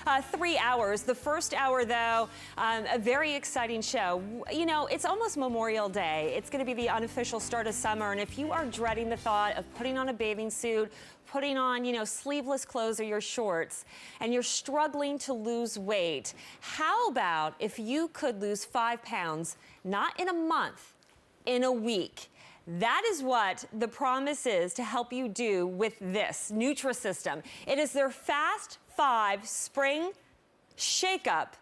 3 hours. The first hour, though, a very exciting show. You know, it's almost Memorial Day. It's going to be the unofficial start of summer, and if you are dreading the thought of putting on a bathing suit, putting on, you know, sleeveless clothes or your shorts, and you're struggling to lose weight, how about if you could lose 5 pounds, not in a month, in a week? That is what the promise is to help you do with this Nutrisystem. It is their Fast 5 Spring Shake-Up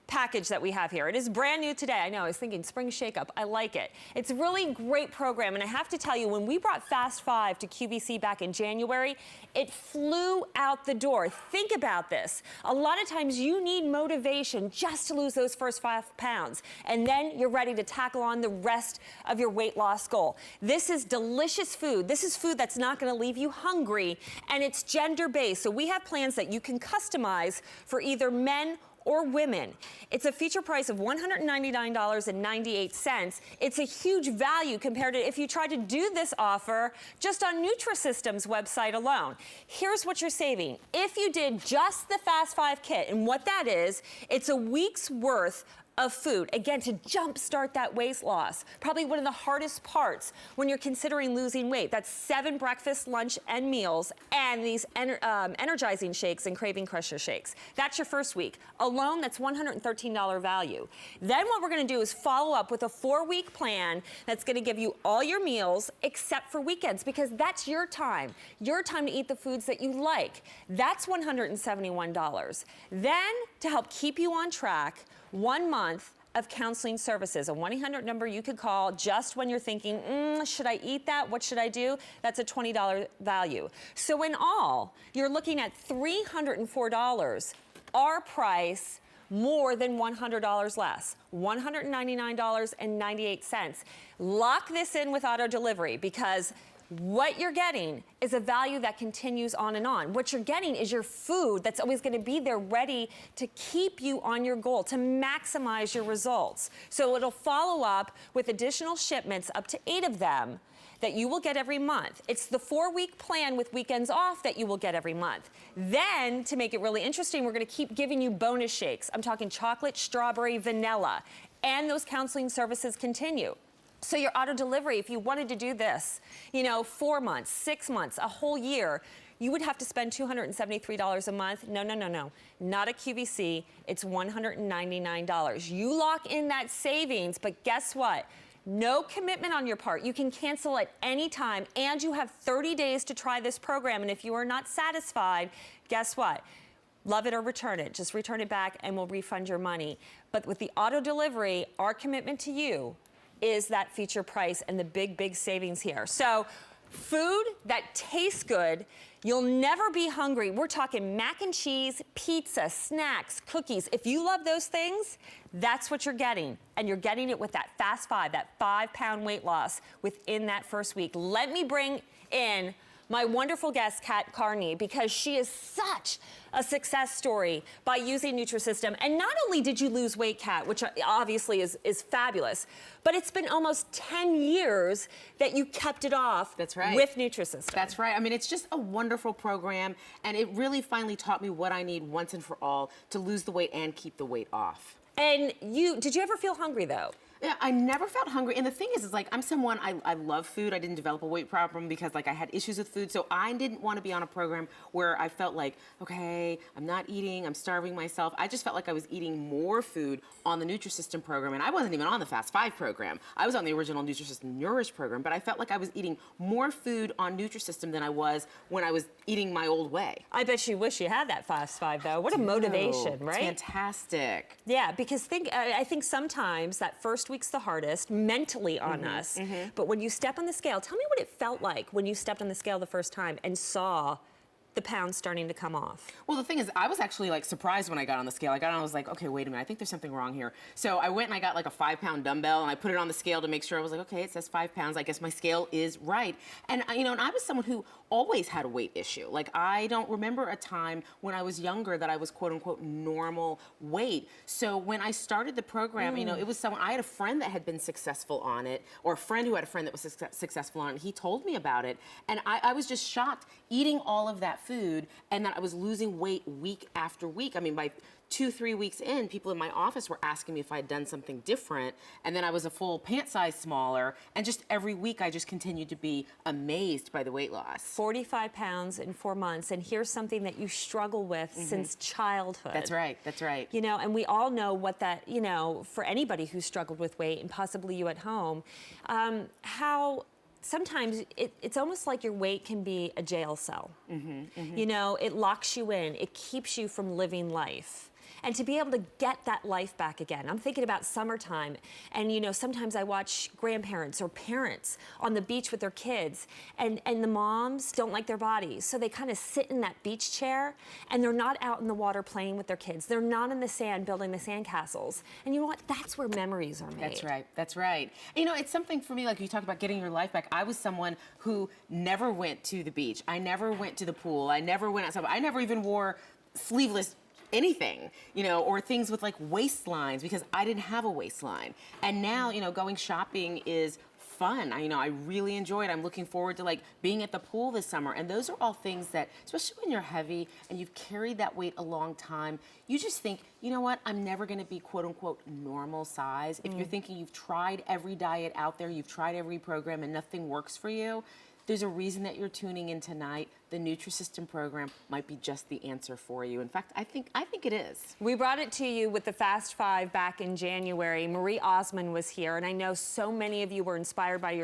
package that we have here. It is brand new today. I know, I was thinking spring shake-up. I like it. It's a really great program, and I have to tell you, when we brought Fast 5 to QVC back in January, it flew out the door. Think about this. A lot of times you need motivation just to lose those first 5 pounds, and then you're ready to tackle on the rest of your weight loss goal. This is delicious food. This is food that's not going to leave you hungry, and it's gender-based. So we have plans that you can customize for either men or women. It's a feature price of $199.98. It's a huge value compared to if you tried to do this offer just on Nutrisystem's website alone. Here's what you're saving. If you did just the Fast 5 kit, and what that is, it's a week's worth of food, again, to jumpstart that weight loss. Probably one of the hardest parts when you're considering losing weight. That's 7 breakfast, lunch, and meals, and these energizing shakes and craving crusher shakes. That's your first week. Alone, that's $113 value. Then what we're gonna do is follow up with a 4-week plan that's gonna give you all your meals except for weekends, because that's your time to eat the foods that you like. That's $171. Then, to help keep you on track, 1 month of counseling services, a 1-800 number you could call just when you're thinking, should I eat that? What should I do? That's a $20 value. So in all, you're looking at $304, our price more than $100 less, $199.98. Lock this in with auto delivery, because what you're getting is a value that continues on and on. What you're getting is your food that's always going to be there ready to keep you on your goal, to maximize your results. So it'll follow up with additional shipments, up to 8 of them, that you will get every month. It's the 4-week plan with weekends off that you will get every month. Then, to make it really interesting, we're going to keep giving you bonus shakes. I'm talking chocolate, strawberry, vanilla, and those counseling services continue. So your auto delivery, if you wanted to do this, you know, 4 months, 6 months, a whole year, you would have to spend $273 a month. No, not a QVC. It's $199. You lock in that savings, but guess what? No commitment on your part. You can cancel at any time, and you have 30 days to try this program. And if you are not satisfied, guess what? Love it or return it. Just return it back and we'll refund your money. But with the auto delivery, our commitment to you is that feature price and the big savings here. So food that tastes good, you'll never be hungry. We're talking mac and cheese, pizza, snacks, cookies. If you love those things, that's what you're getting. And you're getting it with that Fast 5, that 5-pound weight loss within that first week. Let me bring in my wonderful guest, Kat Carney, because she is such a success story by using Nutrisystem. And not only did you lose weight, Kat, which obviously is fabulous, but it's been almost 10 years that you kept it off. That's right. With Nutrisystem. That's right. I mean, it's just a wonderful program, and it really finally taught me what I need once and for all to lose the weight and keep the weight off. And did you ever feel hungry, though? Yeah, I never felt hungry. And the thing is like, I'm someone, I love food. I didn't develop a weight problem because like I had issues with food. So I didn't want to be on a program where I felt like, okay, I'm not eating, I'm starving myself. I just felt like I was eating more food on the Nutrisystem program. And I wasn't even on the Fast 5 program. I was on the original Nutrisystem Nourish program, but I felt like I was eating more food on Nutrisystem than I was when I was eating my old way. I bet you wish you had that Fast 5, though. What a motivation, right? It's fantastic. Yeah, because I think sometimes that first week's the hardest mentally on us. But when you step on the scale, tell me what it felt like when you stepped on the scale the first time and saw the pounds starting to come off? Well, the thing is, I was actually like surprised when I got on the scale. I got on, I was like, okay, wait a minute, I think there's something wrong here. So I went and I got like a 5-pound dumbbell and I put it on the scale to make sure. I was like, okay, it says 5 pounds. I guess my scale is right. And you know, and I was someone who always had a weight issue. Like I don't remember a time when I was younger that I was quote unquote normal weight. So when I started the program, you know, it was someone, I had a friend that had been successful on it, or a friend who had a friend that was successful on it. He told me about it. And I was just shocked eating all of that food and that I was losing weight week after week. I mean, by 2-3 weeks in, people in my office were asking me if I'd done something different, and then I was a full pant size smaller, and just every week I just continued to be amazed by the weight loss. 45 pounds in 4 months, and here's something that you struggle with since childhood. That's right, that's right. You know, and we all know what that, you know, for anybody who's struggled with weight, and possibly you at home, how sometimes it's almost like your weight can be a jail cell. You know, it locks you in, it keeps you from living life. And to be able to get that life back again. I'm thinking about summertime, and you know, sometimes I watch grandparents or parents on the beach with their kids, and the moms don't like their bodies, so they kind of sit in that beach chair, and they're not out in the water playing with their kids. They're not in the sand building the sandcastles. And you know what? That's where memories are made. That's right, that's right. You know, it's something for me, like you talked about getting your life back. I was someone who never went to the beach. I never went to the pool. I never went outside. I never even wore sleeveless anything, you know, or things with like waistlines, because I didn't have a waistline. And now, you know, going shopping is fun. You know, I really enjoy it. I'm looking forward to like being at the pool this summer. And those are all things that, especially when you're heavy and you've carried that weight a long time, you just think, you know what, I'm never going to be quote unquote normal size. If you're thinking you've tried every diet out there, you've tried every program and nothing works for you, there's a reason that you're tuning in tonight. The Nutrisystem program might be just the answer for you. In fact, I think it is. We brought it to you with the Fast Five back in January. Marie Osmond was here, and I know so many of you were inspired by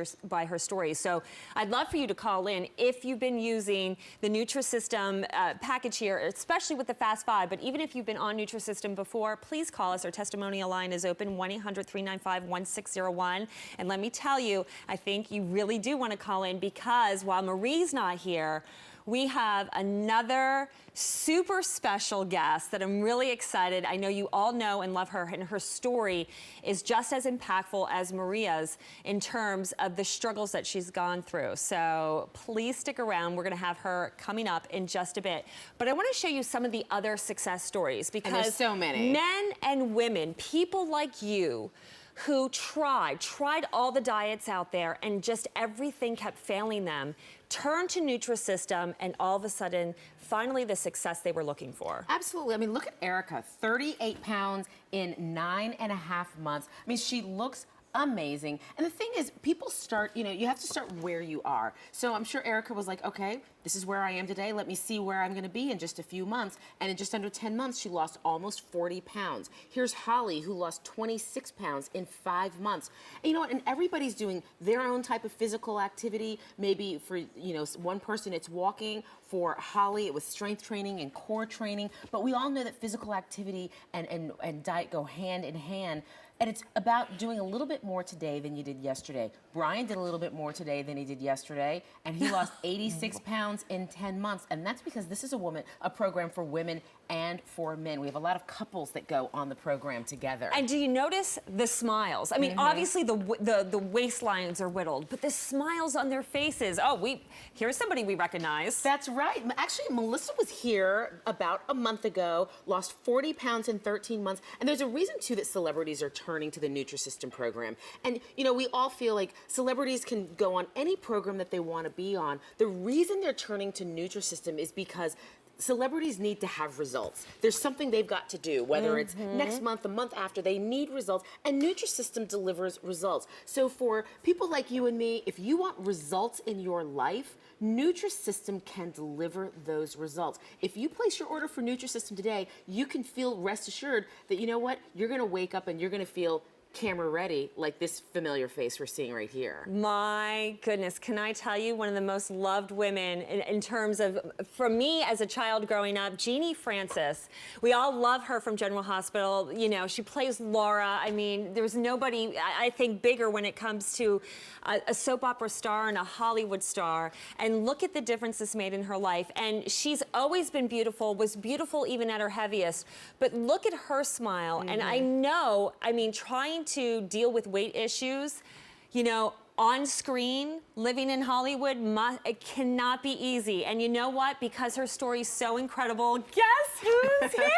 her story. So I'd love for you to call in if you've been using the Nutrisystem package here, especially with the Fast Five. But even if you've been on Nutrisystem before, please call us. Our testimonial line is open, 1-800-395-1601. And let me tell you, I think you really do want to call in, because while Marie's not here, we have another super special guest that I'm really excited. I know you all know and love her, and her story is just as impactful as Maria's in terms of the struggles that she's gone through. So please stick around. We're going to have her coming up in just a bit. But I want to show you some of the other success stories, because and there's so many. Men and women, people like you, who tried all the diets out there, and just everything kept failing them, turned to Nutrisystem, and all of a sudden, finally the success they were looking for. Absolutely. I mean, look at Erica, 38 pounds in 9.5 months. I mean, she looks amazing. And the thing is, people start, you know, you have to start where you are. So I'm sure Erica was like, okay, this is where I am today. Let me see where I'm going to be in just a few months. And in just under 10 months, she lost almost 40 pounds. Here's Holly, who lost 26 pounds in 5 months. And you know what? And everybody's doing their own type of physical activity. Maybe for, you know, one person it's walking. For Holly, it was strength training and core training. But we all know that physical activity and diet go hand in hand. And it's about doing a little bit more today than you did yesterday. Brian did a little bit more today than he did yesterday, and he lost 86 pounds in 10 months. And that's because this is a program for women and for men. We have a lot of couples that go on the program together. And do you notice the smiles? I mean, obviously the waistlines are whittled, but the smiles on their faces. Oh, here's somebody we recognize. That's right. Actually, Melissa was here about a month ago, lost 40 pounds in 13 months. And there's a reason, too, that celebrities are turning to the Nutrisystem program. And, you know, we all feel like celebrities can go on any program that they want to be on. The reason they're turning to Nutrisystem is because celebrities need to have results. There's something they've got to do, whether it's next month, the month after, they need results, and Nutrisystem delivers results. So for people like you and me, if you want results in your life, Nutrisystem can deliver those results. If you place your order for Nutrisystem today, you can feel rest assured that, you know what, you're gonna wake up and you're gonna feel camera ready, like this familiar face we're seeing right here. My goodness, can I tell you, one of the most loved women in terms of, for me as a child growing up, Genie Francis. We all love her from General Hospital. You know, she plays Laura. I mean, there's nobody, I think, bigger when it comes to a soap opera star and a Hollywood star. And look at the difference this made in her life. And she's always been beautiful, was beautiful even at her heaviest. But look at her smile. And I know, I mean, trying to deal with weight issues, you know, on screen, living in Hollywood, it cannot be easy. And you know what? Because her story's so incredible, guess who's here?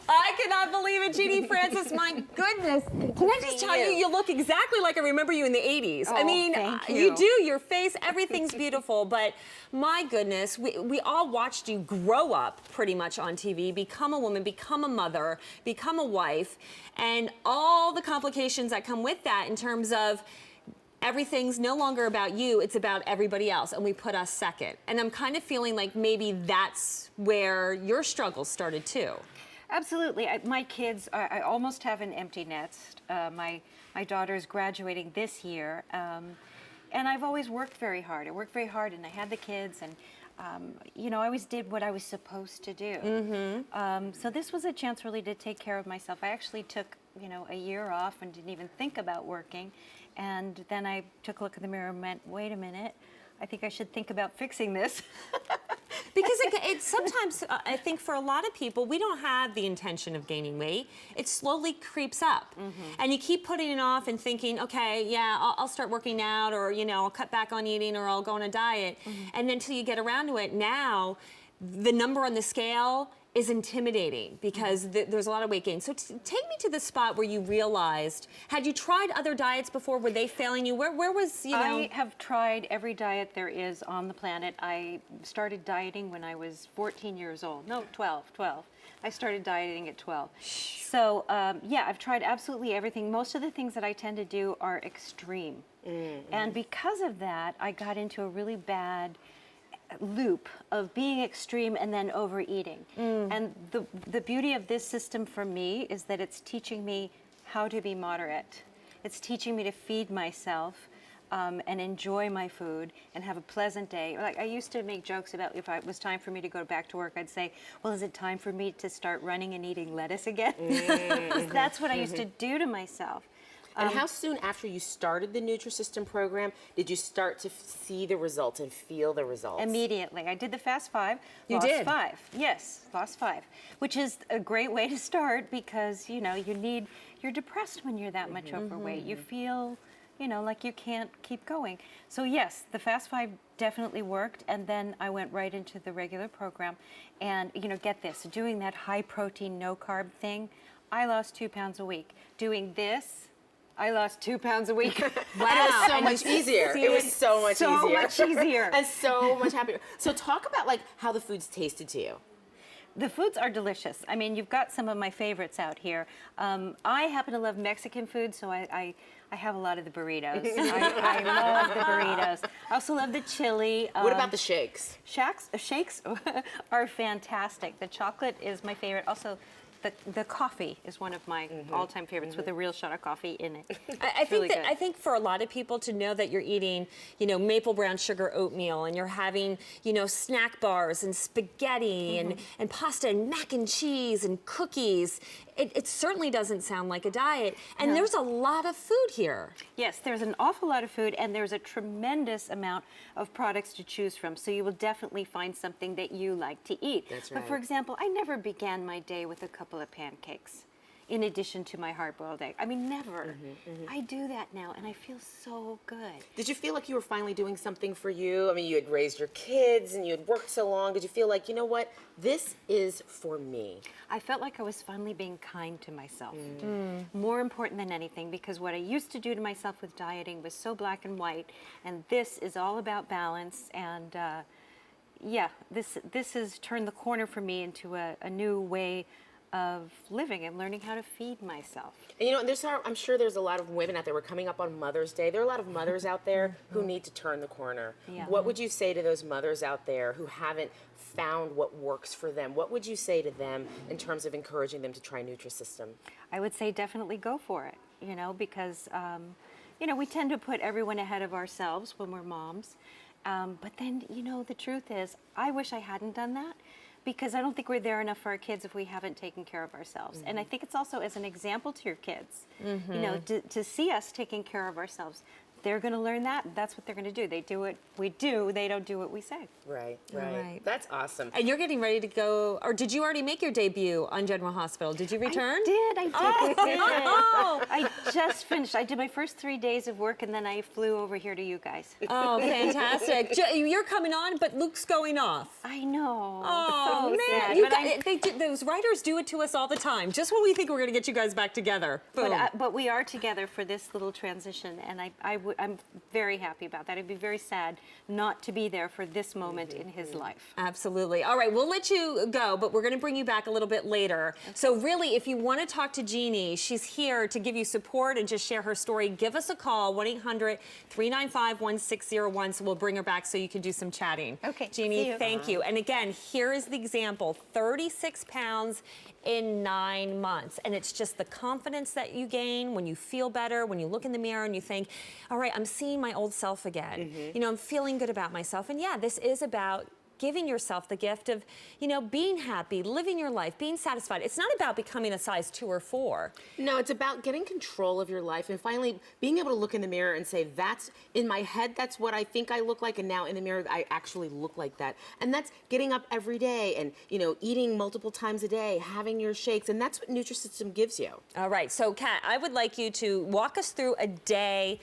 I cannot believe it, Genie Francis. My goodness. goodness. Can I just tell you, you look exactly like I remember you in the 80s. I Oh, mean, thank you you. do, your face, everything's beautiful, but my goodness, we all watched you grow up pretty much on TV, become a woman, become a mother, become a wife, and all the complications that come with that in terms of everything's no longer about you, it's about everybody else, and we put us second. And I'm kind of feeling like maybe that's where your struggles started too. Absolutely. My kids, I almost have an empty nest. My daughter's graduating this year, and I've always worked very hard. I worked very hard, and I had the kids, and you know, I always did what I was supposed to do. So this was a chance really to take care of myself. I actually took, you know, a year off and didn't even think about working. And then I took a look in the mirror and went, wait a minute, I think I should think about fixing this. Because it's sometimes, I think for a lot of people, we don't have the intention of gaining weight. It slowly creeps up. And you keep putting it off and thinking, okay, yeah, I'll start working out, or, you know, I'll cut back on eating, or I'll go on a diet. And then until you get around to it, now the number on the scale is intimidating because there's a lot of weight gain. So take me to the spot where you realized, had you tried other diets before? Were they failing you? Where was, you know? I have tried every diet there is on the planet. I started dieting when I was 14 years old. No, 12. I started dieting at 12. So, yeah, I've tried absolutely everything. Most of the things that I tend to do are extreme. And because of that, I got into a really bad loop of being extreme and then overeating. And the beauty of this system for me is that it's teaching me how to be moderate. It's teaching me to feed myself and enjoy my food and have a pleasant day. Like, I used to make jokes about if it was time for me to go back to work, I'd say, well, is it time for me to start running and eating lettuce again? 'Cause that's what I used to do to myself. And how soon after you started the Nutrisystem program did you start to see the results and feel the results? Immediately. I did the Fast 5, You lost did? 5. Yes, lost 5, which is a great way to start because, you know, you're depressed when you're that much overweight. You feel, you know, like you can't keep going. So yes, the Fast 5 definitely worked, and then I went right into the regular program. And, you know, get this, doing that high protein, no carb thing, I lost 2 pounds a week. Doing this, I lost 2 pounds a week. Wow, it was so much easier. It was so much easier. So much easier. And so much happier. So talk about like how the foods tasted to you. The foods are delicious. I mean, you've got some of my favorites out here. I happen to love Mexican food, so I have a lot of the burritos. I love the burritos. I also love the chili. What about the shakes? Shakes are fantastic. The chocolate is my favorite. Also, the coffee is one of my all-time favorites with a real shot of coffee in it. I think for a lot of people to know that you're eating, you know, maple brown sugar oatmeal, and you're having, you know, snack bars and spaghetti and pasta and mac and cheese and cookies, it certainly doesn't sound like a diet. And there's a lot of food here. Yes, there's an awful lot of food, and there's a tremendous amount of products to choose from. So you will definitely find something that you like to eat. That's But for example, I never began my day with a couple of pancakes in addition to my hard-boiled egg. I mean, never. I do that now, and I feel so good. Did you feel like you were finally doing something for you? I mean, you had raised your kids and you had worked so long. Did you feel like, you know what, this is for me? I felt like I was finally being kind to myself. More important than anything, because what I used to do to myself with dieting was so black and white, and this is all about balance. And yeah, this has turned the corner for me into a new way of living and learning how to feed myself. And you know, I'm sure there's a lot of women out there. We're coming up on Mother's Day. There are a lot of mothers out there who need to turn the corner. Yeah. What would you say to those mothers out there who haven't found what works for them? What would you say to them in terms of encouraging them to try Nutrisystem? I would say definitely go for it, you know, because, you know, we tend to put everyone ahead of ourselves when we're moms. But then, you know, the truth is, I wish I hadn't done that, because I don't think we're there enough for our kids if we haven't taken care of ourselves. And I think it's also as an example to your kids, you know, to see us taking care of ourselves. they're going to learn that. And that's what they're going to do. They do what we do. They don't do what we say. Right. Right. That's awesome. And you're getting ready to go, or did you already make your debut on General Hospital? Did you return? I just finished. I did my first 3 days of work, and then I flew over here to you guys. Oh, fantastic. You're coming on, but Luke's going off. I know. Oh, So man. sad, You but those writers do it to us all the time, just when we think we're going to get you guys back together. Boom. But we are together for this little transition, and I'm very happy about that. I'd be very sad not to be there for this moment in his life. Absolutely. All right, we'll let you go, but we're going to bring you back a little bit later. So really, if you want to talk to Genie, she's here to give you support and just share her story. Give us a call, 1-800-395-1601, so we'll bring her back so you can do some chatting. Okay, Genie, see you. thank you. And again, here is the example, 36 pounds in 9 months. And it's just the confidence that you gain when you feel better, when you look in the mirror and you think, all right, I'm seeing my old self again. You know, I'm feeling good about myself. And yeah, this is about giving yourself the gift of, you know, being happy, living your life, being satisfied. It's not about becoming a size 2 or 4. No, it's about getting control of your life and finally being able to look in the mirror and say, that's in my head, that's what I think I look like, and now in the mirror, I actually look like that. And that's getting up every day and, you know, eating multiple times a day, having your shakes, and that's what Nutrisystem gives you. All right, so Kat, I would like you to walk us through a day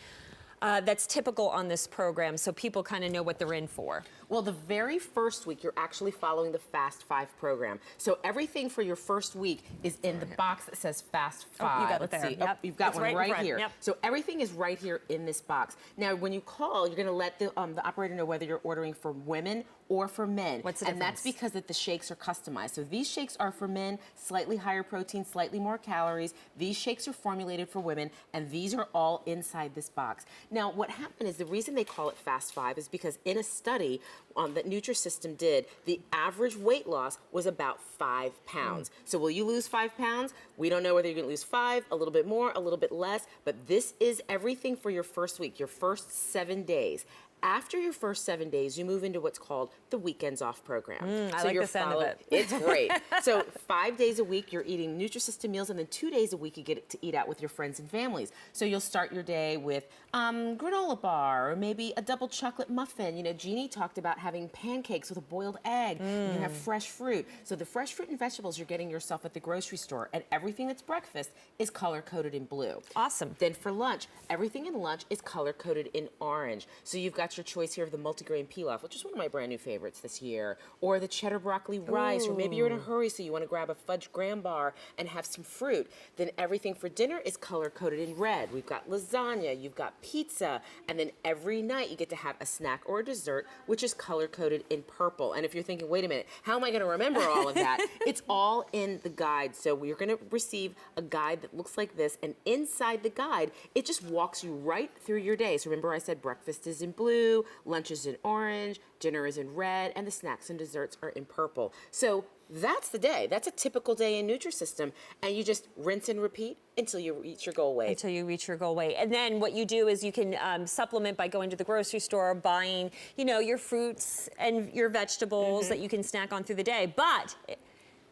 that's typical on this program so people kind of know what they're in for. Well, the very first week, you're actually following the Fast 5 program. So everything for your first week is in the box that says Fast 5. Oh, you got it Let's there. see. Yep. Oh, you've got It's one right in right front. here. Yep. So everything is right here in this box. Now, when you call, you're going to let the operator know whether you're ordering for women or for men. What's the And that's difference? because the shakes are customized. So these shakes are for men, slightly higher protein, slightly more calories. These shakes are formulated for women, and these are all inside this box. Now, what happened is the reason they call it Fast 5 is because in a study that Nutrisystem did, the average weight loss was about 5 pounds. So will you lose 5 pounds? We don't know whether you're going to lose 5, a little bit more, a little bit less, but this is everything for your first week, your first 7 days. After your first 7 days, you move into what's called the Weekends Off program. I like the sound of it. It's great. So 5 days a week, you're eating Nutrisystem meals, and then 2 days a week, you get to eat out with your friends and families. So you'll start your day with granola bar, or maybe a double chocolate muffin. You know, Genie talked about having pancakes with a boiled egg. You have fresh fruit. So the fresh fruit and vegetables you're getting yourself at the grocery store, and everything that's breakfast is color-coded in blue. Awesome. Then for lunch, everything in lunch is color-coded in orange. So you've got your choice here of the multigrain pilaf, which is one of my brand new favorites this year, or the cheddar broccoli rice, or maybe you're in a hurry so you want to grab a fudge graham bar and have some fruit. Then everything for dinner is color-coded in red. We've got lasagna, you've got pizza, and then every night you get to have a snack or a dessert, which is color-coded in purple. And if you're thinking, wait a minute, how am I going to remember all of that? It's all in the guide. So we're going to receive a guide that looks like this, and inside the guide, it just walks you right through your day. So remember I said breakfast is in blue, lunch is in orange, dinner is in red, and the snacks and desserts are in purple. So that's the day. That's a typical day in Nutrisystem, and you just rinse and repeat until you reach your goal weight. Until you reach your goal weight. And then what you do is you can supplement by going to the grocery store, buying, you know, your fruits and your vegetables that you can snack on through the day. But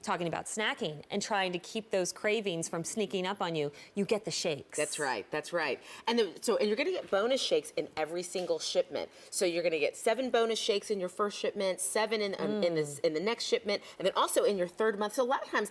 talking about snacking and trying to keep those cravings from sneaking up on you, you get the shakes. That's right. That's right. And and you're going to get bonus shakes in every single shipment. So you're going to get 7 bonus shakes in your first shipment, 7 in the next shipment, and then also in your third month. So a lot of times,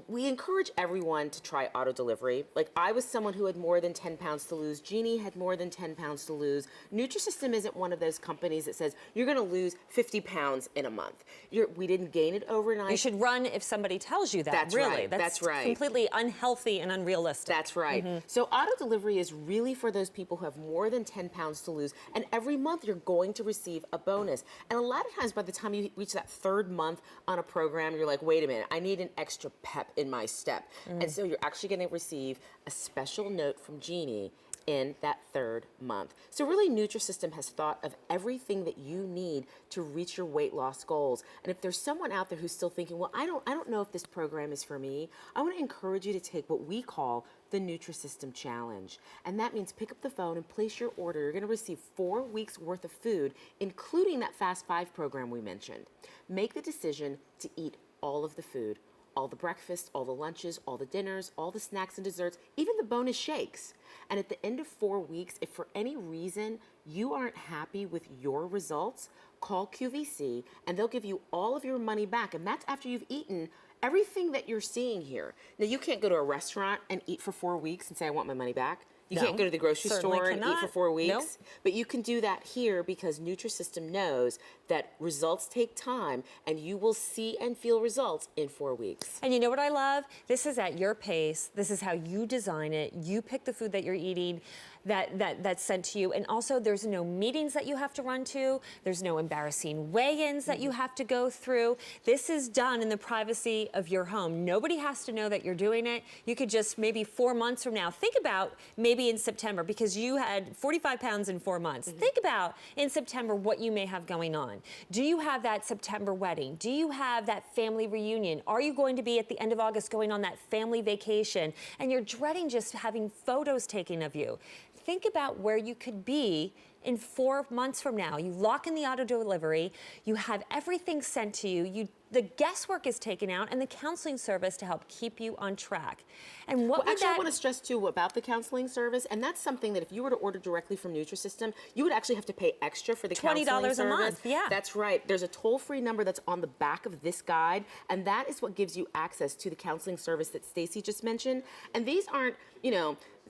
we encourage everyone to try auto delivery. Like, I was someone who had more than 10 pounds to lose. Genie had more than 10 pounds to lose. Nutrisystem isn't one of those companies that says you're going to lose 50 pounds in a month. We didn't gain it overnight. You should run if somebody tells you that. That's really. right. That's right. Completely unhealthy and unrealistic. That's right. So auto delivery is really for those people who have more than 10 pounds to lose, and every month you're going to receive a bonus. And a lot of times by the time you reach that 3rd month on a program, you're like, wait a minute, I need an extra pep in my step. And so you're actually going to receive a special note from Genie in that 3rd month. So really, Nutrisystem has thought of everything that you need to reach your weight loss goals. And if there's someone out there who's still thinking, well, I don't know if this program is for me, I want to encourage you to take what we call the Nutrisystem Challenge. And that means pick up the phone and place your order. You're going to receive 4 weeks worth of food, including that Fast 5 program we mentioned. Make the decision to eat all of the food, all the breakfasts, all the lunches, all the dinners, all the snacks and desserts, even the bonus shakes. And at the end of 4 weeks, if for any reason you aren't happy with your results, call QVC and they'll give you all of your money back. And that's after you've eaten everything that you're seeing here. Now, you can't go to a restaurant and eat for 4 weeks and say, I want my money back. You No, can't go to the grocery certainly store and eat cannot. for 4 weeks. Nope. But you can do that here because Nutrisystem knows that results take time and you will see and feel results in 4 weeks. And you know what I love? This is at your pace. This is how you design it. You pick the food that you're eating that's sent to you. And also there's no meetings that you have to run to. There's no embarrassing weigh-ins that you have to go through. This is done in the privacy of your home. Nobody has to know that you're doing it. You could just maybe 4 months from now, think about maybe in September, because you had 45 pounds in 4 months. Think about in September what you may have going on. Do you have that September wedding? Do you have that family reunion? Are you going to be at the end of August going on that family vacation and you're dreading just having photos taken of you? Think about where you could be in 4 months from now. You lock in the auto delivery, you have everything sent to you, the guesswork is taken out, and the counseling service to help keep you on track. And what would Actually, I that... want to stress too about the counseling service, and that's something that if you were to order directly from Nutrisystem, you would actually have to pay extra for the counseling service. $20 a month, yeah. That's right. There's a toll-free number that's on the back of this guide, and that is what gives you access to the counseling service that Stacey just mentioned. And these aren't,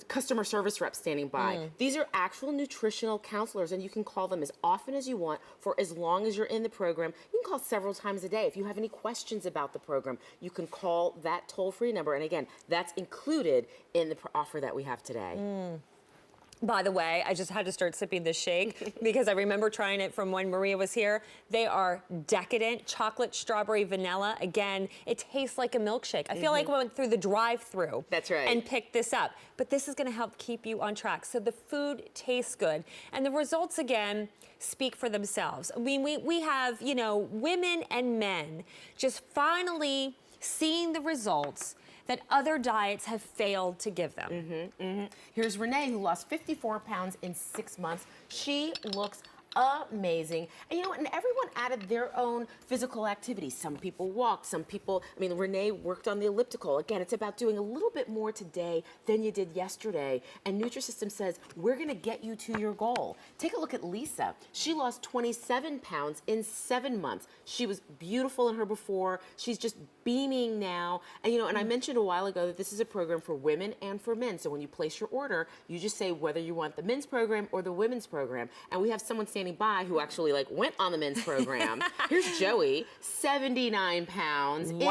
customer service reps standing by. These are actual nutritional counselors, and you can call them as often as you want for as long as you're in the program. You can call several times a day. If you have any questions about the program, you can call that toll-free number. And again, that's included in the offer that we have today. By the way, I just had to start sipping this shake because I remember trying it from when Maria was here. They are decadent, chocolate, strawberry, vanilla. Again, it tastes like a milkshake. I feel like I went through the drive-through. That's right. And picked this up. But this is gonna help keep you on track. So the food tastes good. And the results, again, speak for themselves. I mean, we have, women and men just finally seeing the results that other diets have failed to give them. Here's Renee, who lost 54 pounds in 6 months. She looks amazing. And and everyone added their own physical activities. Some people walked, some people, Renee worked on the elliptical. Again, it's about doing a little bit more today than you did yesterday. And Nutrisystem says, we're gonna get you to your goal. Take a look at Lisa. She lost 27 pounds in 7 months. She was beautiful in her before. She's just beaming now. And and I mentioned a while ago that this is a program for women and for men. So when you place your order, you just say whether you want the men's program or the women's program. And we have someone standing by who actually went on the men's program. Here's Joey, 79 pounds in 9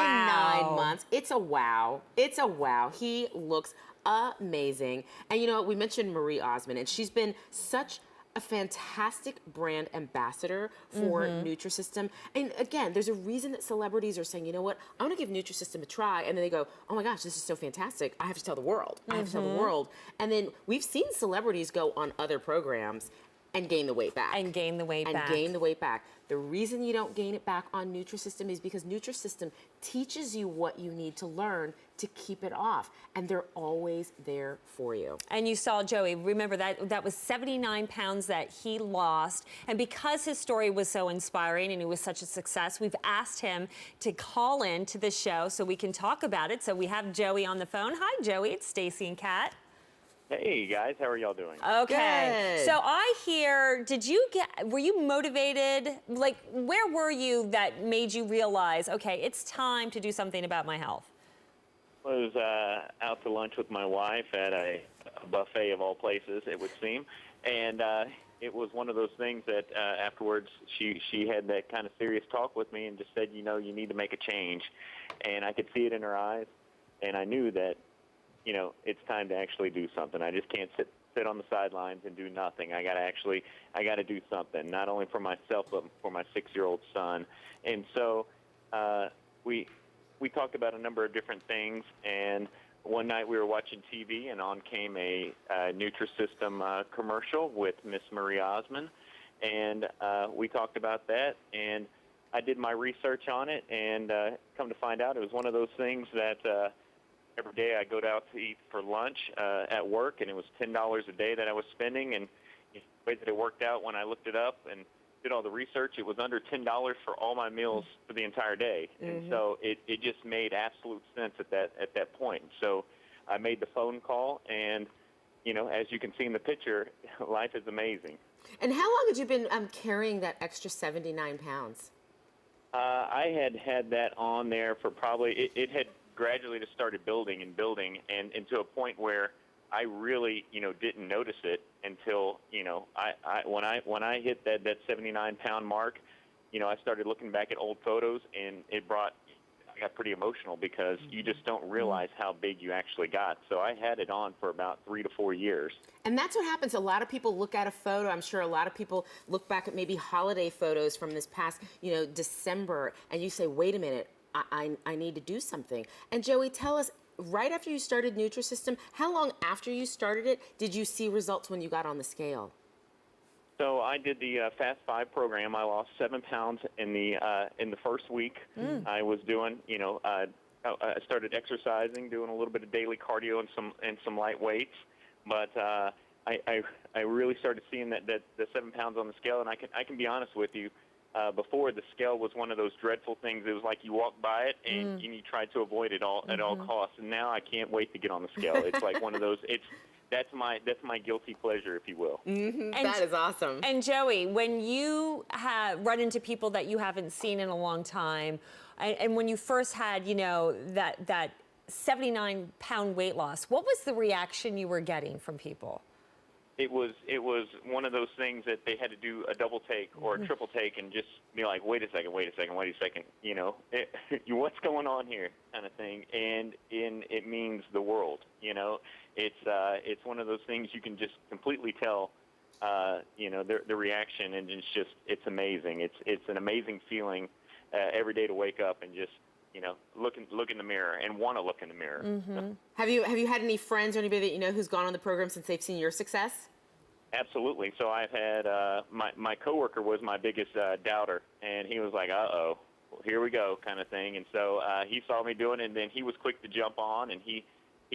months. It's a wow. It's a wow. He looks amazing. And we mentioned Marie Osmond, and she's been such a fantastic brand ambassador for Nutrisystem. And again, there's a reason that celebrities are saying, you know what, I want to give Nutrisystem a try. And then they go, oh my gosh, this is so fantastic. I have to tell the world. I have to tell the world. And then we've seen celebrities go on other programs and gain the weight back. And gain the weight back. And gain the weight back. The reason you don't gain it back on Nutrisystem is because Nutrisystem teaches you what you need to learn to keep it off. And they're always there for you. And you saw Joey, remember that was 79 pounds that he lost. And because his story was so inspiring and it was such a success, we've asked him to call in to the show so we can talk about it. So we have Joey on the phone. Hi, Joey. It's Stacey and Kat. Hey guys, how are y'all doing? Okay. Good. So I hear, were you motivated? Like, where were you that made you realize, okay, it's time to do something about my health? I was out to lunch with my wife at a buffet of all places, it would seem. And it was one of those things that afterwards she had that kind of serious talk with me and just said, you need to make a change. And I could see it in her eyes. And I knew that, it's time to actually do something. I just can't sit on the sidelines and do nothing. I got to do something, not only for myself, but for my 6-year-old son. And so we talked about a number of different things, and one night we were watching TV, and on came a Nutrisystem commercial with Miss Marie Osmond, and we talked about that, and I did my research on it, and come to find out it was one of those things that every day I go out to eat for lunch at work, and it was $10 a day that I was spending, and the way that it worked out when I looked it up and did all the research. It was under $10 for all my meals for the entire day, and so it just made absolute sense at that point. So I made the phone call, and as you can see in the picture, life is amazing. And how long had you been carrying that extra 79 pounds? I had that on there for probably, it had gradually just started building and to a point where I really, didn't notice it until, when I hit that 79-pound mark, I started looking back at old photos, and I got pretty emotional because you just don't realize how big you actually got. So I had it on for about 3 to 4 years. And that's what happens. A lot of people look at a photo. I'm sure a lot of people look back at maybe holiday photos from this past, December, and you say, wait a minute, I need to do something. And Joey, tell us, right after you started Nutrisystem, how long after you started it did you see results when you got on the scale? So I did the Fast 5 program. I lost 7 pounds in the first week. I was doing, I started exercising, doing a little bit of daily cardio and some light weights. But I really started seeing that the 7 pounds on the scale. And I can be honest with you. Before, the scale was one of those dreadful things. It was like you walked by it and you tried to avoid it at all costs. And now I can't wait to get on the scale. It's like one of those. That's my guilty pleasure, if you will. That is awesome. And Joey, when you run into people that you haven't seen in a long time, and when you first had, that 79-pound weight loss, what was the reaction you were getting from people? It was one of those things that they had to do a double take or a triple take and just be like, wait a second, what's going on here, kind of thing. And it means the world. It's one of those things you can just completely tell, the reaction, and it's amazing. It's an amazing feeling every day to wake up and just look in the mirror and want to look in the mirror. Have you had any friends or anybody that you know who's gone on the program since they've seen your success? Absolutely. So I've had my coworker was my biggest doubter, and he was like, "Uh-oh, well, here we go," kind of thing. And so he saw me doing it, and then he was quick to jump on, and he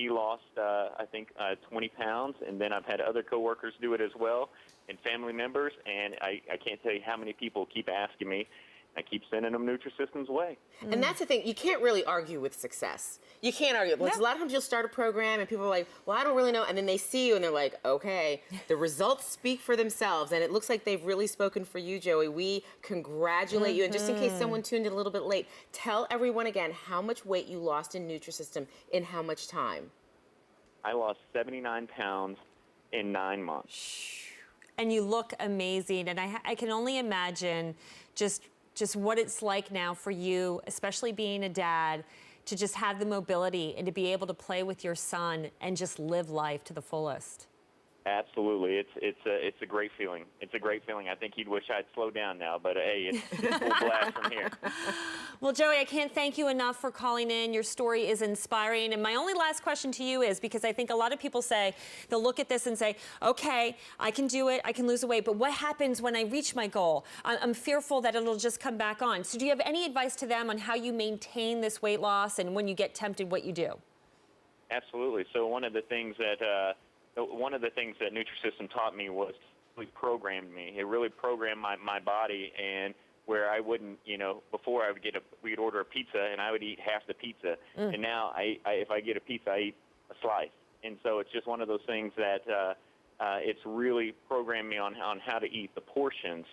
lost I think 20 pounds. And then I've had other coworkers do it as well, and family members, and I can't tell you how many people keep asking me. I keep sending them Nutrisystem's way. And that's the thing. You can't really argue with success. You can't argue. Because a lot of times you'll start a program and people are like, well, I don't really know. And then they see you and they're like, okay, the results speak for themselves. And it looks like they've really spoken for you, Joey. We congratulate you. And just in case someone tuned in a little bit late, tell everyone again how much weight you lost in Nutrisystem in how much time? I lost 79 pounds in 9 months. And you look amazing. And I can only imagine just what it's like now for you, especially being a dad, to just have the mobility and to be able to play with your son and just live life to the fullest. Absolutely. It's a great feeling. It's a great feeling. I think he'd wish I'd slow down now, but hey, it's full blast from here. Well, Joey, I can't thank you enough for calling in. Your story is inspiring. And my only last question to you is, because I think a lot of people say, they'll look at this and say, okay, I can do it, I can lose the weight, but what happens when I reach my goal? I'm fearful that it'll just come back on. So do you have any advice to them on how you maintain this weight loss, and when you get tempted, what you do? Absolutely. So one of the things that Nutrisystem taught me was really programmed me. It really programmed my body, and where I wouldn't, before we'd order a pizza and I would eat half the pizza, and now if I get a pizza, I eat a slice. And so it's just one of those things that it's really programmed me on how to eat, the portions.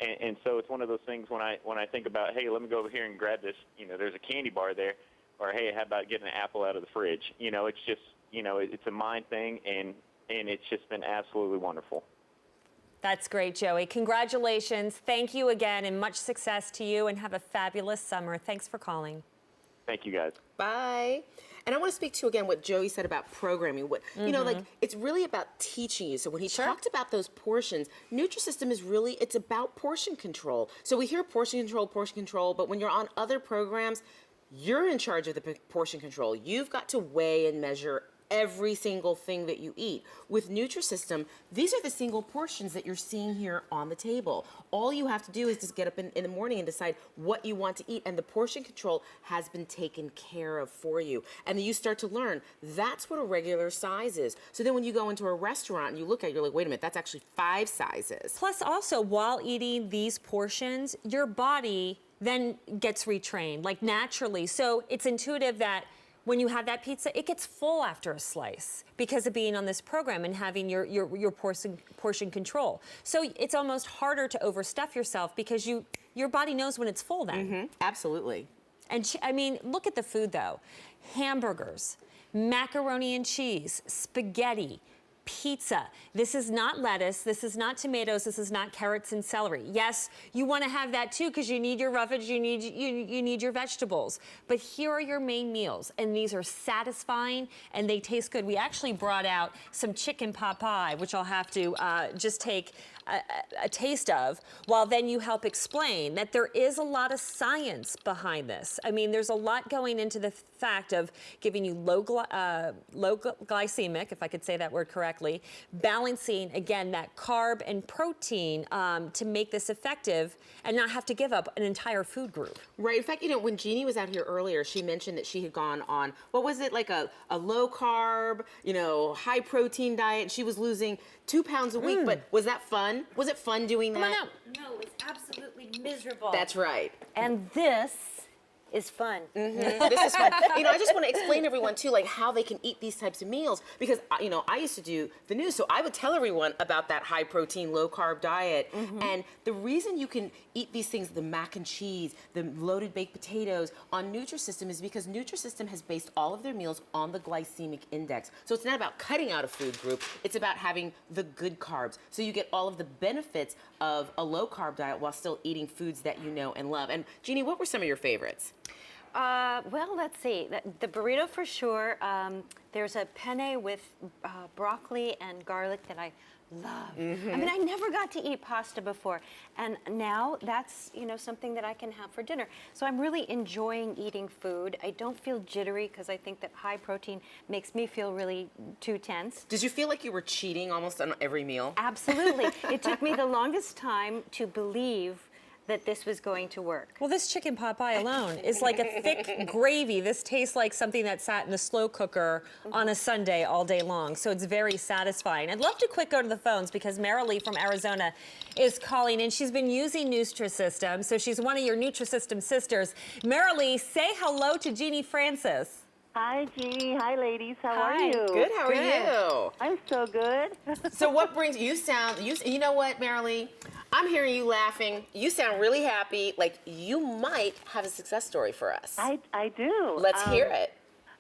And so it's one of those things when I think about, hey, let me go over here and grab this, there's a candy bar there, or hey, how about getting an apple out of the fridge? It's just, it's a mind thing, and it's just been absolutely wonderful. That's great, Joey. Congratulations. Thank you again, and much success to you, and have a fabulous summer. Thanks for calling. Thank you, guys. Bye. And I want to speak to, again, what Joey said about programming. It's really about teaching you. So when he talked about those portions, Nutrisystem is really, it's about portion control. So we hear portion control, but when you're on other programs, you're in charge of the portion control. You've got to weigh and measure every single thing that you eat. With Nutrisystem, these are the single portions that you're seeing here on the table. All you have to do is just get up in the morning and decide what you want to eat, and the portion control has been taken care of for you. And then you start to learn that's what a regular size is. So then when you go into a restaurant and you look at it, you're like, wait a minute, that's actually 5 sizes. Plus also, while eating these portions, your body then gets retrained, like naturally. So it's intuitive that when you have that pizza, it gets full after a slice because of being on this program and having your portion control. So it's almost harder to overstuff yourself because your body knows when it's full then. Absolutely. And I mean, look at the food though. Hamburgers, macaroni and cheese, spaghetti, pizza. This is not lettuce, this is not tomatoes, this is not carrots and celery. Yes, you want to have that too because you need your roughage, you need your vegetables. But here are your main meals, and these are satisfying and they taste good. We actually brought out some chicken pot pie, which I'll have to just take a taste of, while then you help explain that there is a lot of science behind this. I mean, there's a lot going into the fact of giving you low glycemic, if I could say that word correctly, balancing, again, that carb and protein to make this effective and not have to give up an entire food group. Right. In fact, you know, when Genie was out here earlier, she mentioned that she had gone on, what was it, like a low carb, you know, high protein diet. She was losing 2 pounds a week, but was that fun? Was it fun doing that? No, it's absolutely miserable. That's right. And this is fun. This is fun. You know, I just want to explain to everyone too, like how they can eat these types of meals, because you know, I used to do the news, so I would tell everyone about that high protein, low carb diet. And the reason you can eat these things, the mac and cheese, the loaded baked potatoes on Nutrisystem, is because Nutrisystem has based all of their meals on the glycemic index. So it's not about cutting out a food group, it's about having the good carbs. So you get all of the benefits of a low carb diet while still eating foods that you know and love. And Jeannie, what were some of your favorites? Well, let's see. The burrito for sure. There's a penne with broccoli and garlic that I love. I mean, I never got to eat pasta before, and now that's, you know, something that I can have for dinner. So I'm really enjoying eating food. I don't feel jittery because I think that high protein makes me feel really too tense. Did you feel like you were cheating almost on every meal? Absolutely. It took me the longest time to believe that this was going to work. Well, this chicken pot pie alone is like a thick gravy. This tastes like something that sat in the slow cooker on a Sunday all day long. So it's very satisfying. I'd love to quick go to the phones because Marilee from Arizona is calling in. She's been using Nutrisystem, so she's one of your Nutrisystem sisters. Marilee, say hello to Jeannie Francis. Hi, Genie. Hi, ladies. How are Hi. you? Good, how are you? I'm so good. So what brings you know what, Marilee? I'm hearing you laughing. You sound really happy, like you might have a success story for us. I do. Let's hear it.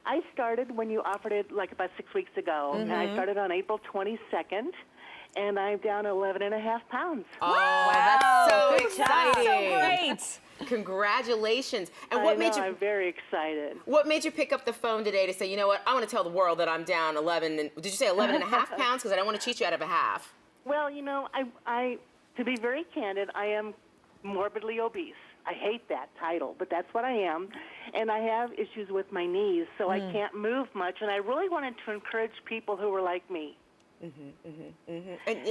I started when you offered it like about 6 weeks ago. And I started on April 22nd, and I'm down 11.5 pounds. Oh, that's so exciting. So great. Congratulations. And what made you I'm very excited. What made you pick up the phone today to say, you know what, I want to tell the world that I'm down 11 and did you say 11.5 pounds? Because I don't want to cheat you out of a half. Well, you know, I to be very candid, I am morbidly obese. I hate that title, but that's what I am. And I have issues with my knees, so I can't move much. And I really wanted to encourage people who were like me. And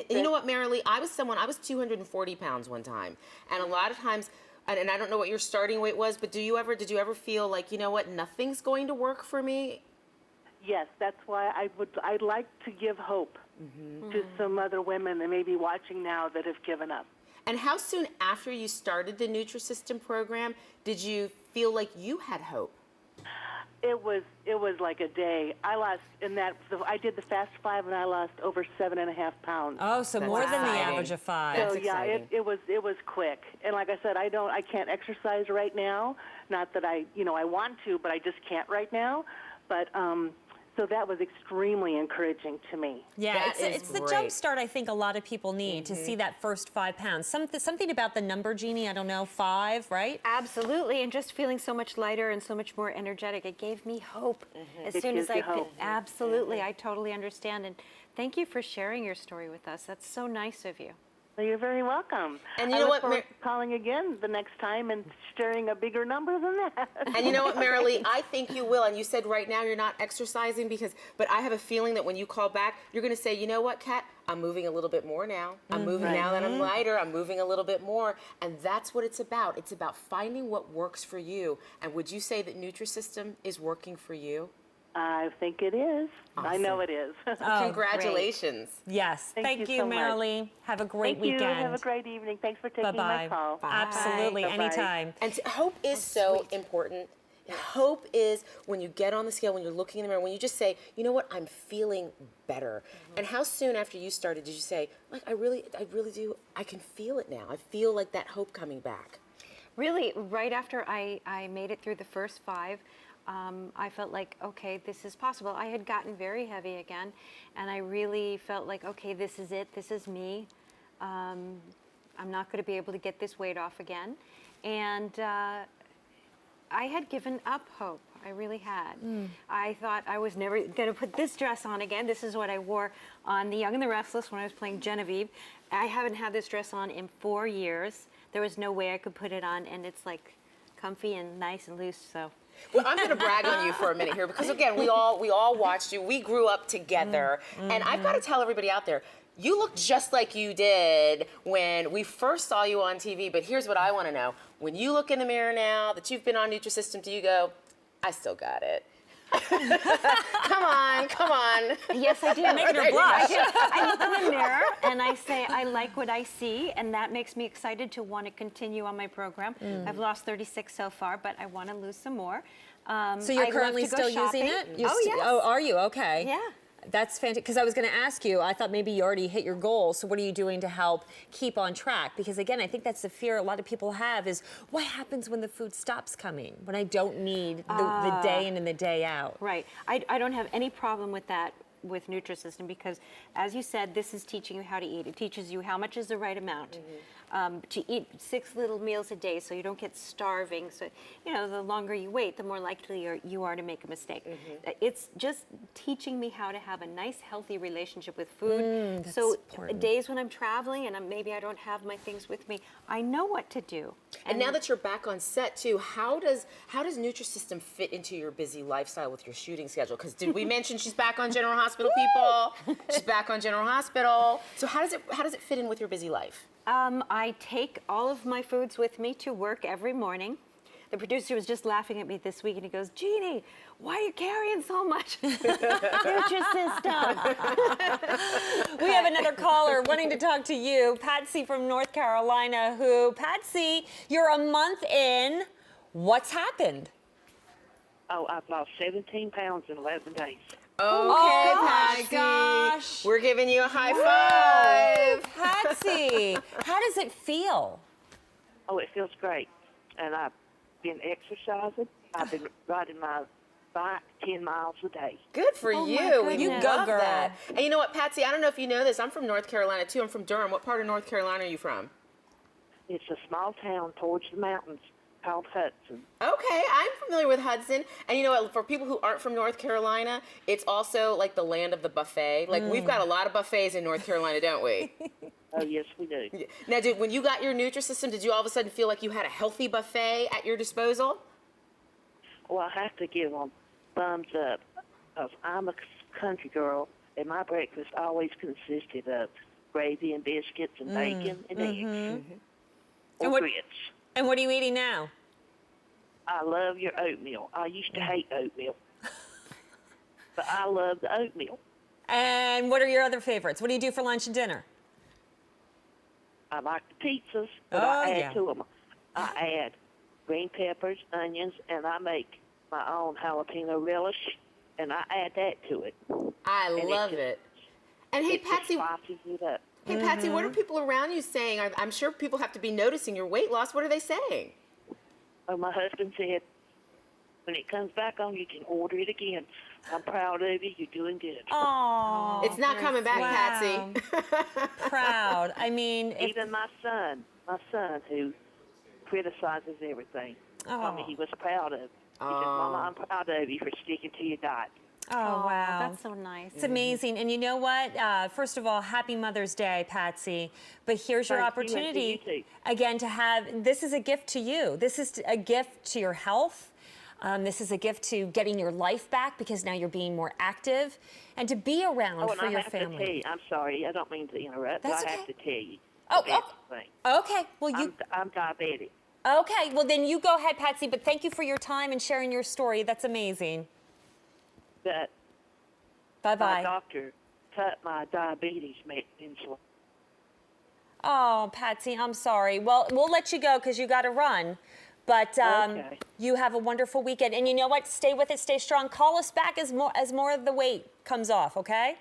you know what, Marilee, I was 240 pounds one time. And a lot of times, and I don't know what your starting weight was, but did you ever feel like, you know what, nothing's going to work for me? Yes, that's why I'd like to give hope to some other women that may be watching now that have given up. And how soon after you started the Nutrisystem program did you feel like you had hope? It was like a day. I did the Fast 5 and I lost over 7.5 pounds. Oh, so more than the average of 5. So yeah, it was quick. And like I said, I can't exercise right now. Not that I want to, but I just can't right now. But so that was extremely encouraging to me. Yeah, it's the jump start I think a lot of people need to see that first 5 pounds. Something about the number, Jeannie, I don't know, 5, right? Absolutely, and just feeling so much lighter and so much more energetic. It gave me hope as soon as I could. Absolutely, I totally understand. And thank you for sharing your story with us. That's so nice of you. Well, you're very welcome. And you I know look what, forward to calling again the next time and sharing a bigger number than that. And you know what, Marilee, I think you will. And you said right now you're not exercising but I have a feeling that when you call back, you're going to say, you know what, Kat, I'm moving a little bit more now. I'm moving now that I'm lighter. I'm moving a little bit more. And that's what it's about. It's about finding what works for you. And would you say that Nutrisystem is working for you? I think it is. Awesome. I know it is. Congratulations. Yes. Thank you you, so much. Marilee. Have a great Thank weekend. you. Have a great evening. Thanks for taking Bye-bye. my call. Absolutely. Bye-bye. Anytime. And hope is so important. Hope is when you get on the scale, when you're looking in the mirror, when you just say, you know what, I'm feeling better. And how soon after you started did you say, like, I really do, I can feel it now. I feel like that hope coming back. Really, right after I made it through the first 5, I felt like, okay, this is possible. I had gotten very heavy again, and I really felt like, okay, this is it. This is me. I'm not going to be able to get this weight off again. And I had given up hope. I really had. I thought I was never going to put this dress on again. This is what I wore on The Young and the Restless when I was playing Genevieve. I haven't had this dress on in 4 years. There was no way I could put it on, and it's like comfy and nice and loose. So. Well, I'm going to brag on you for a minute here because, again, we all watched you. We grew up together. And I've got to tell everybody out there, you look just like you did when we first saw you on TV. But here's what I want to know. When you look in the mirror now that you've been on Nutrisystem, do you go, I still got it? Come on. Yes, I do. Making her blush. I look in the mirror and I say, I like what I see, and that makes me excited to want to continue on my program. I've lost 36 so far, but I want to lose some more. So you're I currently love to go still using shopping. it? Yes. Oh, are you? Okay. Yeah. That's fantastic. Because I was going to ask you, I thought maybe you already hit your goal. So what are you doing to help keep on track? Because again, I think that's the fear a lot of people have is what happens when the food stops coming, when I don't need the day in and the day out? Right. I don't have any problem with that with Nutrisystem because, as you said, this is teaching you how to eat. It teaches you how much is the right amount. To eat 6 little meals a day so you don't get starving. So, you know, the longer you wait, the more likely you are to make a mistake. It's just teaching me how to have a nice, healthy relationship with food. So days when I'm traveling and maybe I don't have my things with me, I know what to do. And now that you're back on set too, how does Nutrisystem fit into your busy lifestyle with your shooting schedule? Because did we mention she's back on General Hospital, people? She's back on General Hospital. So how does it fit in with your busy life? I take all of my foods with me to work every morning. The producer was just laughing at me this week, and he goes, Genie, why are you carrying so much Nutrisystem? We have another caller wanting to talk to you, Patsy from North Carolina, Patsy, you're a month in. What's happened? Oh, I've lost 17 pounds in 11 days. Okay, Patsy. Gosh. We're giving you a high five. Patsy, how does it feel? Oh, it feels great. And I've been exercising. I've been riding my bike 10 miles a day. Good for Oh, my you. goodness. We You go, love girl. that. And you know what, Patsy, I don't know if you know this. I'm from North Carolina, too. I'm from Durham. What part of North Carolina are you from? It's a small town towards the mountains called Hudson. Okay, I'm familiar with Hudson. And you know what, for people who aren't from North Carolina, it's also like the land of the buffet. Like, we've got a lot of buffets in North Carolina, don't we? Oh, yes, we do. Now, when you got your Nutrisystem, did you all of a sudden feel like you had a healthy buffet at your disposal? Well, I have to give them thumbs up because I'm a country girl, and my breakfast always consisted of gravy and biscuits and bacon and eggs. Or what- grits. And what are you eating now? I love your oatmeal. I used to hate oatmeal, but I love the oatmeal. And what are your other favorites? What do you do for lunch and dinner? I like the pizzas, but Oh, I add yeah. to them. I add green peppers, onions, and I make my own jalapeno relish, and I add that to it. I And love just- it. And hey, It just Patsy, spices it up. what are people around you saying? I'm sure people have to be noticing your weight loss. What are they saying? Oh, my husband said, when it comes back on, you can order it again. I'm proud of you. You're doing good. Oh, It's not coming back, wow. Patsy. Proud. I mean, Even my son, who criticizes everything, told me he was proud of it. He said, Mama, I'm proud of you for sticking to your diet. Oh, wow. That's so nice. It's amazing. And you know what? First of all, happy Mother's Day, Patsy. But here's your Thank you, and to opportunity, you too. again, to have, this is a gift to you. This is a gift to your health. This is a gift to getting your life back because now you're being more active and to be around Oh, and for I your have to tell family. you, I'm sorry, I don't mean to interrupt, That's but I okay. have to tell you. Oh, the best thing. Okay. Well, you. I'm diabetic. Okay. Well, then you go ahead, Patsy. But thank you for your time and sharing your story. That's amazing. But Bye my bye. doctor cut my diabetes insulin. Oh, Patsy, I'm sorry. Well, we'll let you go because you got to run. But Okay. you have a wonderful weekend. And you know what? Stay with it. Stay strong. Call us back as more of the weight comes off. Okay.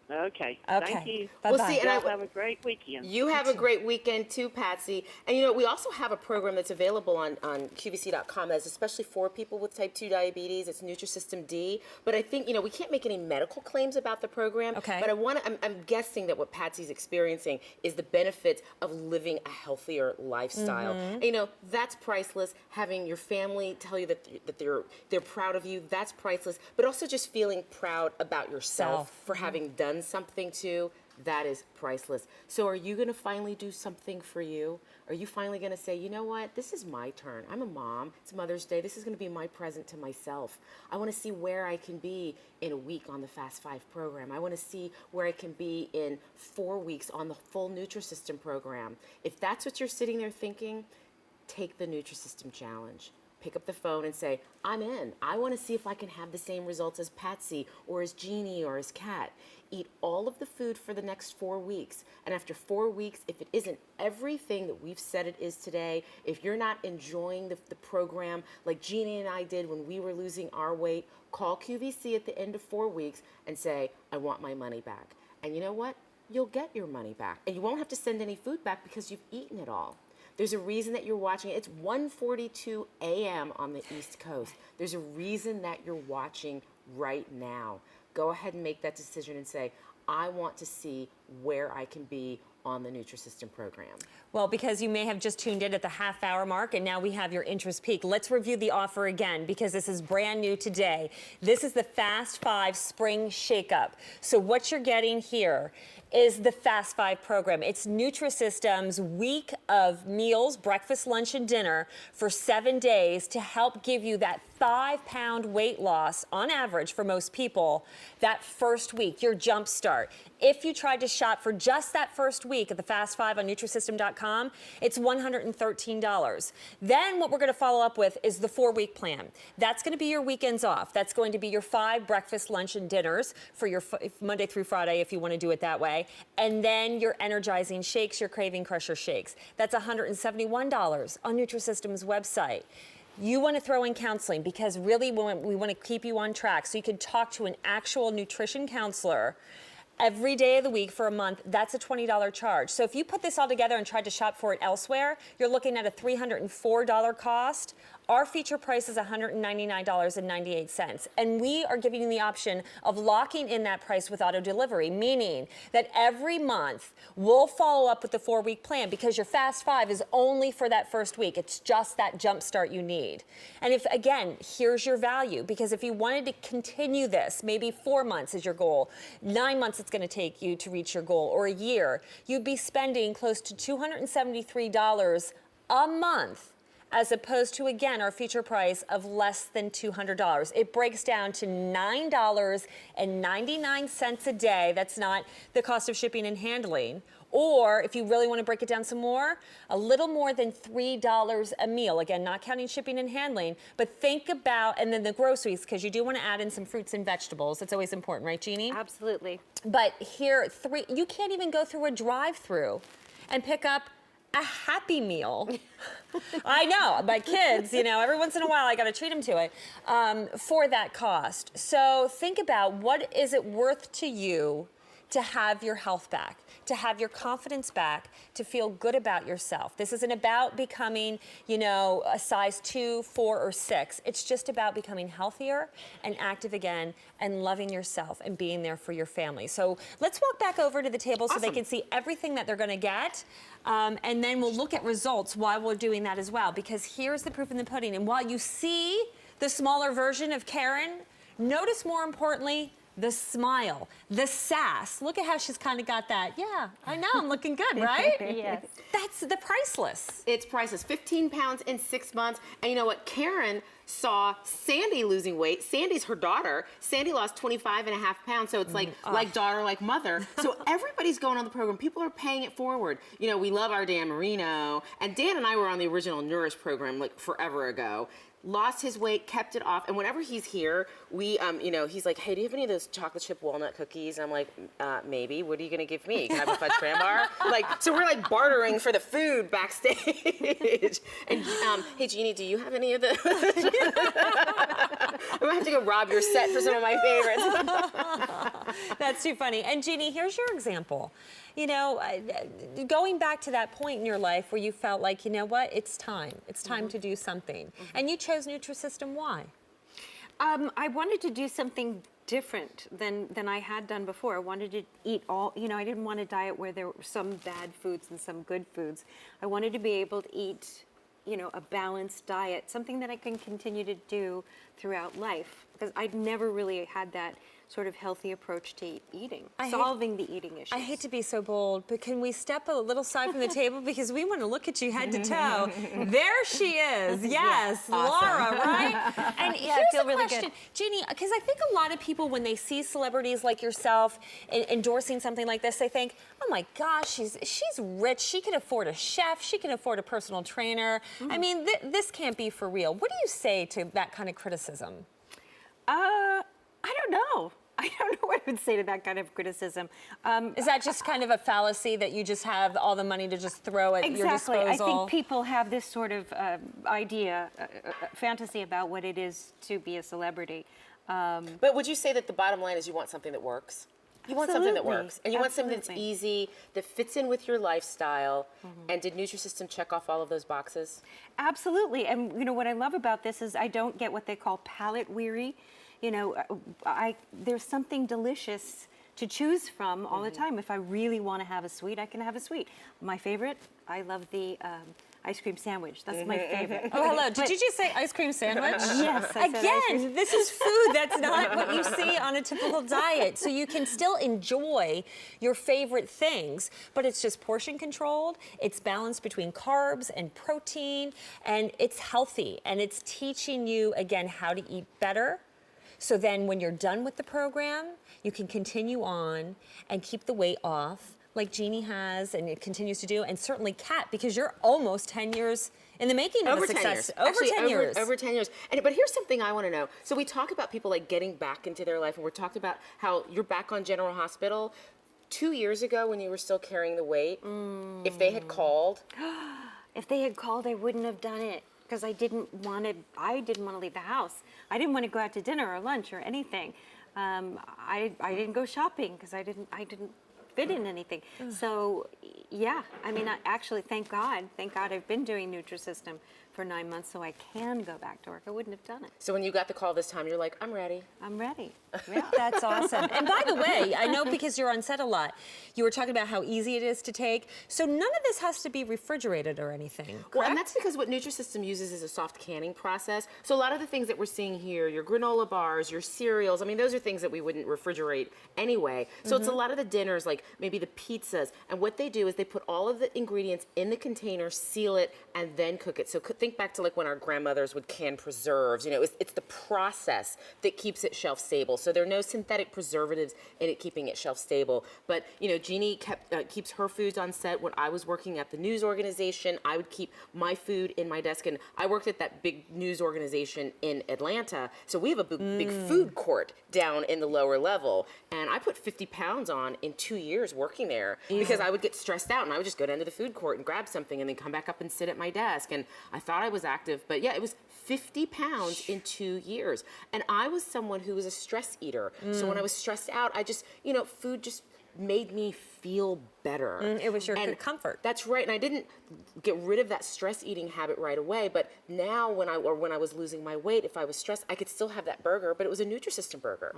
Okay. Okay. Thank you. Bye-bye. Well, see, and Y'all have a great weekend. You have a great weekend too, Patsy. And you know, we also have a program that's available on QVC.com that's especially for people with type 2 diabetes. It's Nutrisystem D. But I think, you know, we can't make any medical claims about the program. Okay. But I'm guessing that what Patsy's experiencing is the benefits of living a healthier lifestyle. And, you know, that's priceless. Having your family tell you that they're proud of you, that's priceless. But also just feeling proud about yourself for having done something too, that is priceless. So are you going to finally do something for you? Are you finally going to say, you know what, this is my turn. I'm a mom. It's Mother's Day. This is going to be my present to myself. I want to see where I can be in a week on the Fast 5 program. I want to see where I can be in 4 weeks on the full Nutrisystem program. If that's what you're sitting there thinking, take the Nutrisystem challenge. Pick up the phone and say, I'm in. I want to see if I can have the same results as Patsy or as Genie or as Kat. Eat all of the food for the next 4 weeks. And after 4 weeks, if it isn't everything that we've said it is today, if you're not enjoying the program like Genie and I did when we were losing our weight, call QVC at the end of 4 weeks and say, I want my money back. And you know what? You'll get your money back. And you won't have to send any food back because you've eaten it all. There's a reason that you're watching it. It's 1:42 a.m. on the East Coast. There's a reason that you're watching right now. Go ahead and make that decision and say, I want to see where I can be on the Nutrisystem program. Well, because you may have just tuned in at the half-hour mark, and now we have your interest peak. Let's review the offer again, because this is brand new today. This is the Fast 5 Spring Shake-Up. So what you're getting here is the Fast 5 program. It's Nutrisystem's week of meals, breakfast, lunch, and dinner for 7 days to help give you that 5-pound weight loss on average for most people that first week, your jump start. If you tried to shop for just that first week at the Fast 5 on Nutrisystem.com, it's $113. Then what we're going to follow up with is the 4-week plan. That's going to be your weekends off. That's going to be your 5 breakfast, lunch, and dinners for your Monday through Friday if you want to do it that way. And then your energizing shakes, your craving crusher shakes. That's $171 on Nutrisystem's website. You want to throw in counseling because really we want to keep you on track so you can talk to an actual nutrition counselor every day of the week for a month. That's a $20 charge. So if you put this all together and tried to shop for it elsewhere, you're looking at a $304 cost. Our feature price is $199.98. And we are giving you the option of locking in that price with auto delivery, meaning that every month we'll follow up with the 4-week plan because your Fast 5 is only for that first week. It's just that jump start you need. And if, again, here's your value, because if you wanted to continue this, maybe 4 months is your goal, 9 months it's going to take you to reach your goal, or a year, you'd be spending close to $273 a month, as opposed to, again, our feature price of less than $200. It breaks down to $9.99 a day. That's not the cost of shipping and handling. Or if you really want to break it down some more, a little more than $3 a meal. Again, not counting shipping and handling, but think about, and then the groceries, because you do want to add in some fruits and vegetables. That's always important, right, Jeannie? Absolutely. But here, you can't even go through a drive-through and pick up a Happy Meal. I know, my kids, every once in a while I got to treat them to it for that cost. So think about, what is it worth to you to have your health back, to have your confidence back, to feel good about yourself. This isn't about becoming, a size 2, 4, or 6. It's just about becoming healthier and active again and loving yourself and being there for your family. So let's walk back over to the table so they can see everything that they're going to get. And then we'll look at results while we're doing that as well, because here's the proof in the pudding. And while you see the smaller version of Karen Notice more importantly, the smile, the sass. Look at how she's kind of got that. Yeah, I know, I'm looking good, right? Yes. That's the priceless. It's priceless. 15 pounds in 6 months. And you know what? Karen saw Sandy losing weight. Sandy's her daughter. Sandy lost 25.5 pounds. So it's like daughter, like mother. So everybody's going on the program. People are paying it forward. You know, we love our Dan Marino. And Dan and I were on the original Nourish program like forever ago. Lost his weight, kept it off, and whenever he's here, we, you know, he's like, hey, do you have any of those chocolate chip walnut cookies? And I'm like, maybe. What are you gonna give me? Can I have a fudge cran bar? Like, so we're like bartering for the food backstage. And hey, Genie, do you have any of the? I'm gonna have to go rob your set for some of my favorites. That's too funny. And Genie, here's your example. You know, going back to that point in your life where you felt like, you know what, it's time. It's time to do something. And you chose Nutrisystem. Why? I wanted to do something different than I had done before. I wanted to eat all, you know, I didn't want a diet where there were some bad foods and some good foods. I wanted to be able to eat, you know, a balanced diet, something that I can continue to do throughout life. Because I'd never really had that sort of healthy approach to eating, solving the eating issues. I hate to be so bold, but can we step a little side from the table because we want to look at you head to toe. There she is. Yes, Laura, right? And Yeah, I here's feel a really question, good. Jeannie, because I think a lot of people when they see celebrities like yourself endorsing something like this, they think, oh my gosh, she's rich. She can afford a chef. She can afford a personal trainer. I mean, this can't be for real. What do you say to that kind of criticism? I don't know. I don't know what I would say to that kind of criticism. Is that just kind of a fallacy that you just have all the money to just throw at your disposal? Exactly. I think people have this sort of idea, fantasy about what it is to be a celebrity. But would you say that the bottom line is you want something that works? You want something that Absolutely. works. And you want something that's Absolutely. easy, that fits in with your lifestyle. And did Nutrisystem check off all of those boxes? Absolutely. And you know what I love about this is I don't get what they call palate weary. You know, there's something delicious to choose from all the time. If I really want to have a sweet, I can have a sweet. My favorite, I love the ice cream sandwich. That's my favorite. Oh, hello. Did you just say ice cream sandwich? Yes. I said ice cream. Again, this is food. That's not what you see on a typical diet. So you can still enjoy your favorite things, but it's just portion controlled. It's balanced between carbs and protein, and it's healthy. And it's teaching you, again, how to eat better. So then when you're done with the program, you can continue on and keep the weight off like Genie has and it continues to do, and certainly Kat, because you're almost 10 years in the making of a success. Actually, 10 years. Over 10 years. But here's something I want to know. So we talk about people like getting back into their life, and we're talking about how you're back on General Hospital. 2 years ago when you were still carrying the weight, if they had called. If they had called, I wouldn't have done it because I didn't want to leave the house. I didn't want to go out to dinner or lunch or anything. I didn't go shopping because I didn't fit in anything. So yeah, I mean, actually, thank God I've been doing Nutrisystem for 9 months so I can go back to work. I wouldn't have done it. So when you got the call this time, you're like, I'm ready. I'm ready. Yeah, that's awesome. And by the way, I know because you're on set a lot, you were talking about how easy it is to take. So none of this has to be refrigerated or anything, correct? Well, and that's because what Nutrisystem uses is a soft canning process. So a lot of the things that we're seeing here, your granola bars, your cereals, I mean, those are things that we wouldn't refrigerate anyway. So it's a lot of the dinners, like maybe the pizzas. And what they do is they put all of the ingredients in the container, seal it, and then cook it. So think back to like when our grandmothers would can preserves. You know, it's the process that keeps it shelf stable. So there are no synthetic preservatives in it keeping it shelf stable. But, you know, Genie keeps her foods on set. When I was working at the news organization, I would keep my food in my desk. And I worked at that big news organization in Atlanta. So we have a big food court down in the lower level. And I put 50 pounds on in 2 years working there because I would get stressed out and I would just go down to the food court and grab something and then come back up and sit at my desk. And I thought I was active, but yeah, it was 50 pounds in 2 years. And I was someone who was a stress eater. So when I was stressed out, I just, you know, food just made me feel better. It was your And comfort. That's right, and I didn't get rid of that stress eating habit right away, but now when I was losing my weight, if I was stressed, I could still have that burger, but it was a Nutrisystem burger.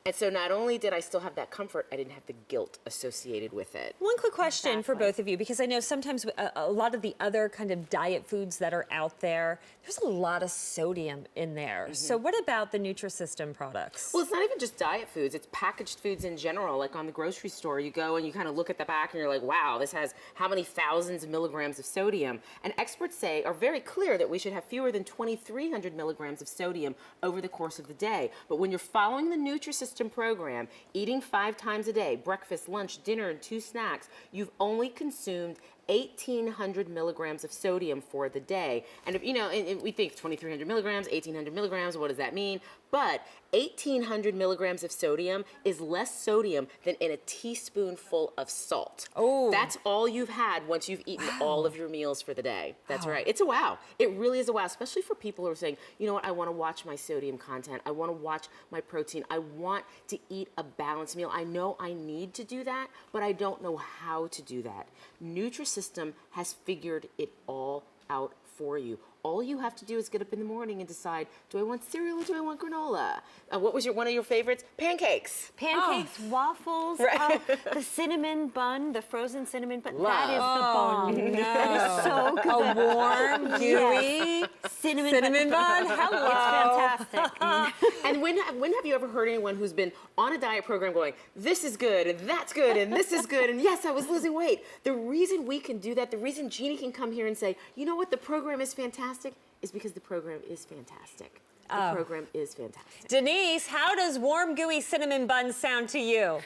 And so not only did I still have that comfort, I didn't have the guilt associated with it. One quick question for both of you, because I know sometimes a lot of the other kind of diet foods that are out there, there's a lot of sodium in there. So what about the Nutrisystem products? Well, it's not even just diet foods, it's packaged foods in general. Like on the grocery store, you go and you kind of look at the back and you're like, wow, this has how many thousands of milligrams of sodium. And experts are very clear that we should have fewer than 2,300 milligrams of sodium over the course of the day. But when you're following the Nutrisystem program, eating 5 times a day, breakfast, lunch, dinner, and 2 snacks, you've only consumed 1,800 milligrams of sodium for the day. And if, and we think 2,300 milligrams, 1,800 milligrams, what does that mean? But 1,800 milligrams of sodium is less sodium than in a teaspoonful of salt. Oh. That's all you've had once you've eaten all of your meals for the day. That's right. It's a wow. It really is a wow, especially for people who are saying, you know what, I want to watch my sodium content. I want to watch my protein. I want to eat a balanced meal. I know I need to do that, but I don't know how to do that. Nutrisystem has figured it all out for you. All you have to do is get up in the morning and decide, do I want cereal or do I want granola? What was one of your favorites? Pancakes. Pancakes, waffles, Right. the cinnamon bun, the frozen cinnamon bun. Love. That is the bomb. No. That is so good. A warm, gooey cinnamon bun. Hello. It's fantastic. And when have you ever heard anyone who's been on a diet program going, this is good, and that's good, and this is good, and yes, I was losing weight? The reason we can do that, the reason Genie can come here and say, you know what, the program is fantastic, is because the program is fantastic. The program is fantastic. Denise, how does warm, gooey cinnamon bun sound to you?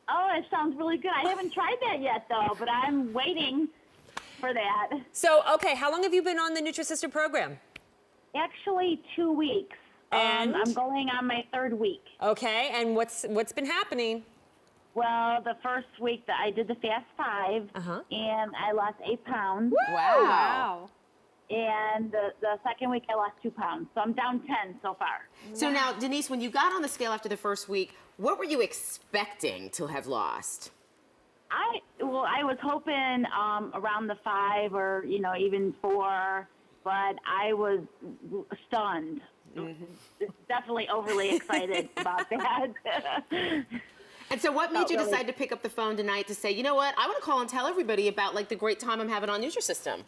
Oh, it sounds really good. I haven't tried that yet, though, but I'm waiting for that. So, okay, how long have you been on the Nutrisystem program? Actually, 2 weeks. And? I'm going on my 3rd week. Okay, and what's been happening? Well, the first week that I did the Fast 5, and I lost 8 pounds. Wow. And the second week, I lost 2 pounds. So I'm down 10 so far. So now, Denise, when you got on the scale after the first week, what were you expecting to have lost? I was hoping around the 5 or, even 4, but I was stunned. Definitely overly excited about that. And so what made you really. decide to pick up the phone tonight to say, you know what, I want to call and tell everybody about like the great time I'm having on Nutrisystem?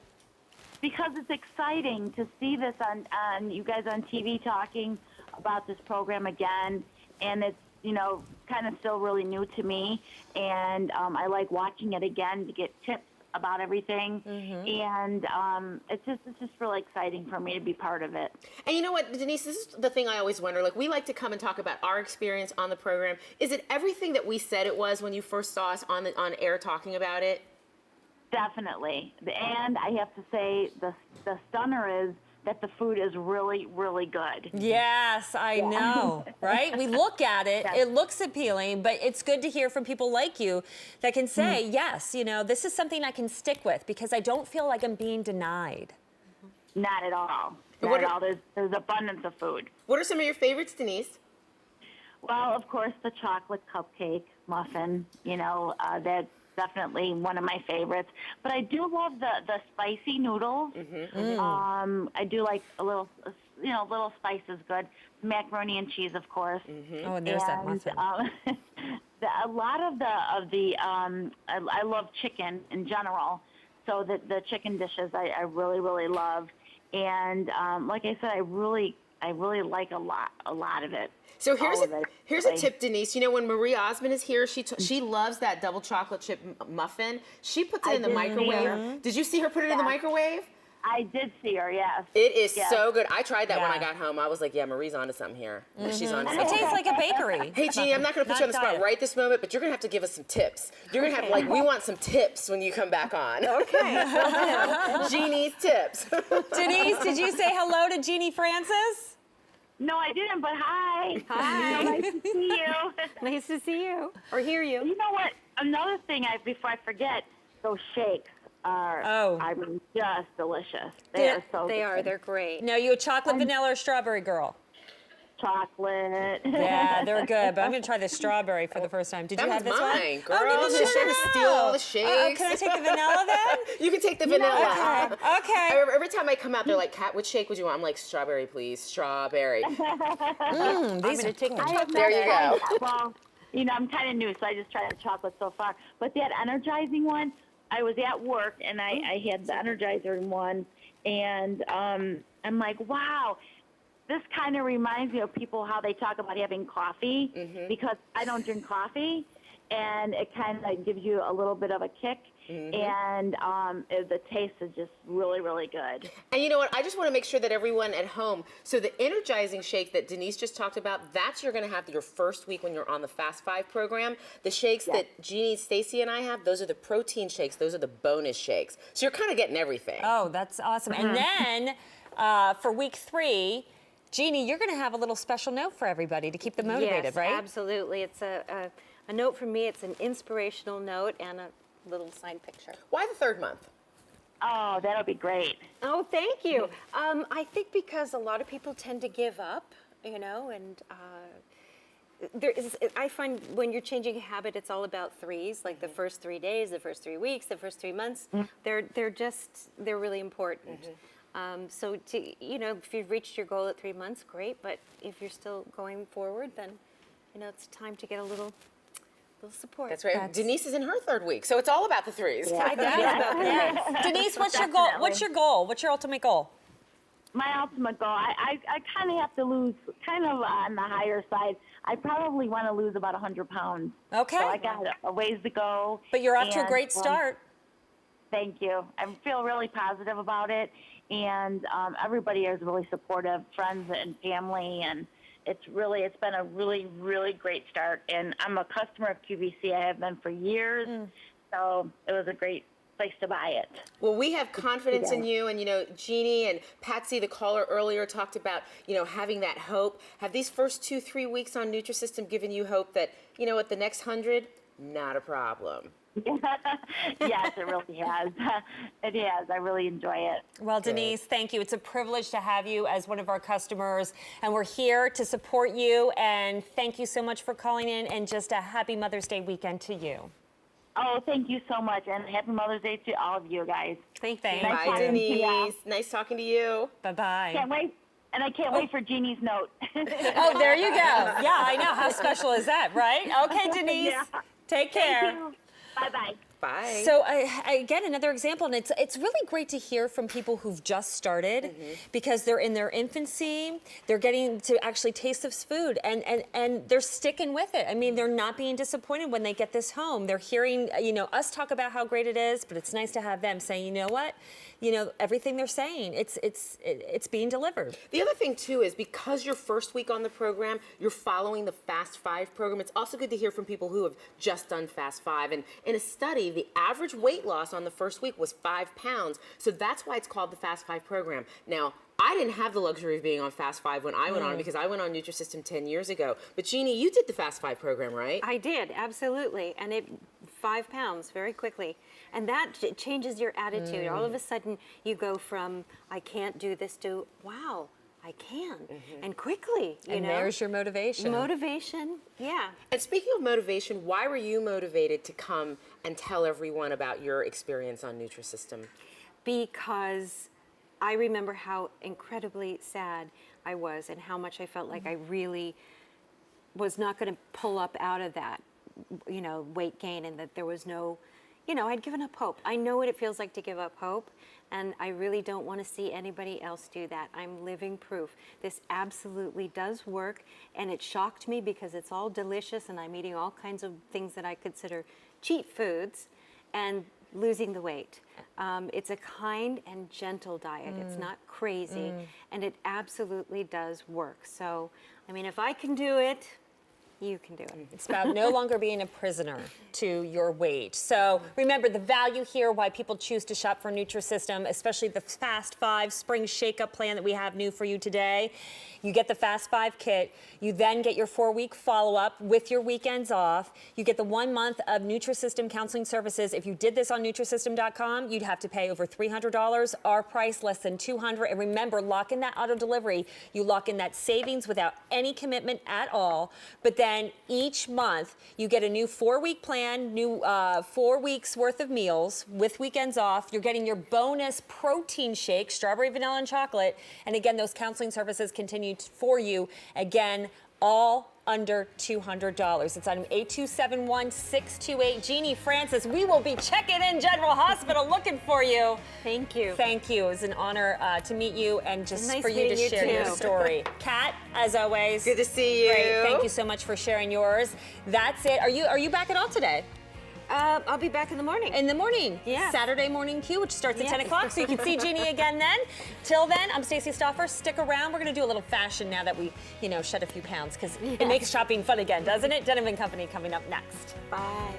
Because it's exciting to see this on you guys on TV talking about this program again, and it's kind of still really new to me, and I like watching it again to get tips about everything, and it's just really exciting for me to be part of it. And you know what, Denise, this is the thing I always wonder. Like, we like to come and talk about our experience on the program. Is it everything that we said it was when you first saw us on air talking about it? Definitely. And I have to say the stunner is that the food is really, really good. Yes, I know, right? We look at it, it looks appealing, but it's good to hear from people like you that can say, yes, this is something I can stick with because I don't feel like I'm being denied. Not at all. What Not at all. There's abundance of food. What are some of your favorites, Denise? Well, of course, the chocolate cupcake muffin, that's definitely one of my favorites. But I do love the spicy noodles. I do like a little, little spice is good. Macaroni and cheese, of course. Oh, and there's that muffin. A lot of the I love chicken in general. So the chicken dishes I really, really love. And like I said, I really like a lot of it. So here's a tip, Denise. When Marie Osmond is here, she loves that double chocolate chip muffin. She puts it in the microwave. Did you see her put it in the microwave? I did see her, yes. It is so good. I tried that when I got home. I was like, yeah, Marie's onto something here. She's onto It something. tastes like a bakery. Hey, Genie, I'm not going to put you on the spot right this moment, but you're going to have to give us some tips. You're going to have, we want some tips when you come back on. Okay. Genie's tips. Denise, did you say hello to Genie Francis? No, I didn't, but hi. Hi. Nice to see you. Nice to see you or hear you. You know what? Another thing, before I forget, those shakes are, just delicious. They are so They good. are. They're great. No, you a chocolate, vanilla, or strawberry girl? chocolate. Yeah, they're good, but I'm gonna try the strawberry for the first time. Did That you was have this mine, one? girl. Oh, no, She's trying to steal all the shakes. Can I take the vanilla then? You can take the vanilla. Okay. I remember every time I come out, they're like, "Kat, which shake would you want?" I'm like, "Strawberry, please, strawberry." These I'm going to take the I have chocolate. There you not go. tried that. Well, I'm kind of new, so I just tried the chocolate so far. But that energizing one, I was at work and I had the energizer one, and I'm like, wow. This kind of reminds me of people how they talk about having coffee, because I don't drink coffee, and it kind of gives you a little bit of a kick, and the taste is just really, really good. And you know what? I just want to make sure that everyone at home, so the energizing shake that Denise just talked about, that's you're going to have your first week when you're on the Fast 5 program. The shakes that Genie, Stacey, and I have, those are the protein shakes. Those are the bonus shakes. So you're kind of getting everything. Oh, that's awesome. And then for week 3, Genie, you're going to have a little special note for everybody to keep them motivated, Yes, right? absolutely. It's a note from me. It's an inspirational note and a little signed picture. Why the 3rd month? Oh, that'll be great. Oh, thank you. I think because a lot of people tend to give up, and I find when you're changing a habit, it's all about threes, like the first 3 days, the first 3 weeks, the first 3 months. They're really important. So if you've reached your goal at 3 months, great. But if you're still going forward, then it's time to get a little support. That's right. Denise is in her 3rd week, so it's all about the 3s. I guess about that. Denise, what's your goal? What's your goal? What's your ultimate goal? My ultimate goal, I kind of have to lose kind of on the higher side. I probably want to lose about 100 pounds. Okay. So I got a ways to go. But you're off to a And, great start. Thank you. I feel really positive about it, and everybody is really supportive, friends and family, and it's been a really, really great start. And I'm a customer of QVC. I have been for years, so it was a great place to buy it. Well, we have confidence in you, and Genie and Patsy, the caller earlier, talked about having that hope. Have these first 2-3 weeks on Nutrisystem given you hope that at the next 100, not a problem? Yes, it really has. It has. I really enjoy it. Well, Denise, thank you. It's a privilege to have you as one of our customers, and we're here to support you. And thank you so much for calling in, and just a happy Mother's Day weekend to you. Oh, thank you so much, and happy Mother's Day to all of you guys. Thank Nice you. Bye, talking to you. Denise. Nice talking to you. Bye-bye. Can't wait. And I can't wait for Jeannie's note. Oh, there you go. Yeah, I know. How special is that, right? Okay, Denise. Yeah. Take care. Thank you. Bye-bye. Bye. So again, another example, and it's really great to hear from people who've just started because they're in their infancy, they're getting to actually taste this food, and they're sticking with it. I mean, they're not being disappointed when they get this home. They're hearing, us talk about how great it is, but it's nice to have them say, you know what, everything they're saying, it's being delivered. The other thing, too, is because your first week on the program, you're following the Fast 5 program, it's also good to hear from people who have just done Fast 5. And in a study, the average weight loss on the first week was 5 pounds. So that's why it's called the Fast 5 program. Now, I didn't have the luxury of being on Fast 5 when I went on because I went on Nutrisystem 10 years ago. But Genie, you did the Fast 5 program, right? I did, absolutely. And 5 pounds very quickly. And that changes your attitude. All of a sudden, you go from, I can't do this, to, wow, I can. And quickly, And there's your motivation. Motivation, yeah. And speaking of motivation, why were you motivated to come and tell everyone about your experience on Nutrisystem? Because I remember how incredibly sad I was and how much I felt like I really was not going to pull up out of that, weight gain, and that there was no, I'd given up hope. I know what it feels like to give up hope, and I really don't want to see anybody else do that. I'm living proof. This absolutely does work, and it shocked me because it's all delicious, and I'm eating all kinds of things that I consider cheat foods, and losing the weight. It's a kind and gentle diet. It's not crazy, and it absolutely does work. So, I mean, if I can do it, You can do it. It's about no longer being a prisoner to your weight. So remember the value here, why people choose to shop for Nutrisystem, especially the Fast 5 Spring Shake-Up plan that we have new for you today. You get the Fast 5 kit. You then get your 4-week follow-up with your weekends off. You get the 1 month of Nutrisystem counseling services. If you did this on Nutrisystem.com, you'd have to pay over $300. Our price, less than $200. And remember, lock in that auto delivery. You lock in that savings without any commitment at all. But then each month, you get a new 4-week plan, new 4 weeks worth of meals with weekends off. You're getting your bonus protein shake, strawberry, vanilla, and chocolate. And again, those counseling services continue for you. Again, all under $200. It's on 8271628. Jeannie Francis, we will be checking in General Hospital looking for you. Thank you. Thank you. It was an honor to meet you and just Nice for you to meeting you share your too. story. Kat, as always. Good to see you. Great. Thank you so much for sharing yours. That's it. Are you back at all today? I'll be back in the morning. In the morning. Yeah. Saturday morning Q, which starts at Yeah. 10 o'clock, so you can see Genie again then. Till then, I'm Stacey Stauffer. Stick around. We're going to do a little fashion now that we, shed a few pounds, because it makes shopping fun again, doesn't it? Denim & Company coming up next. Bye.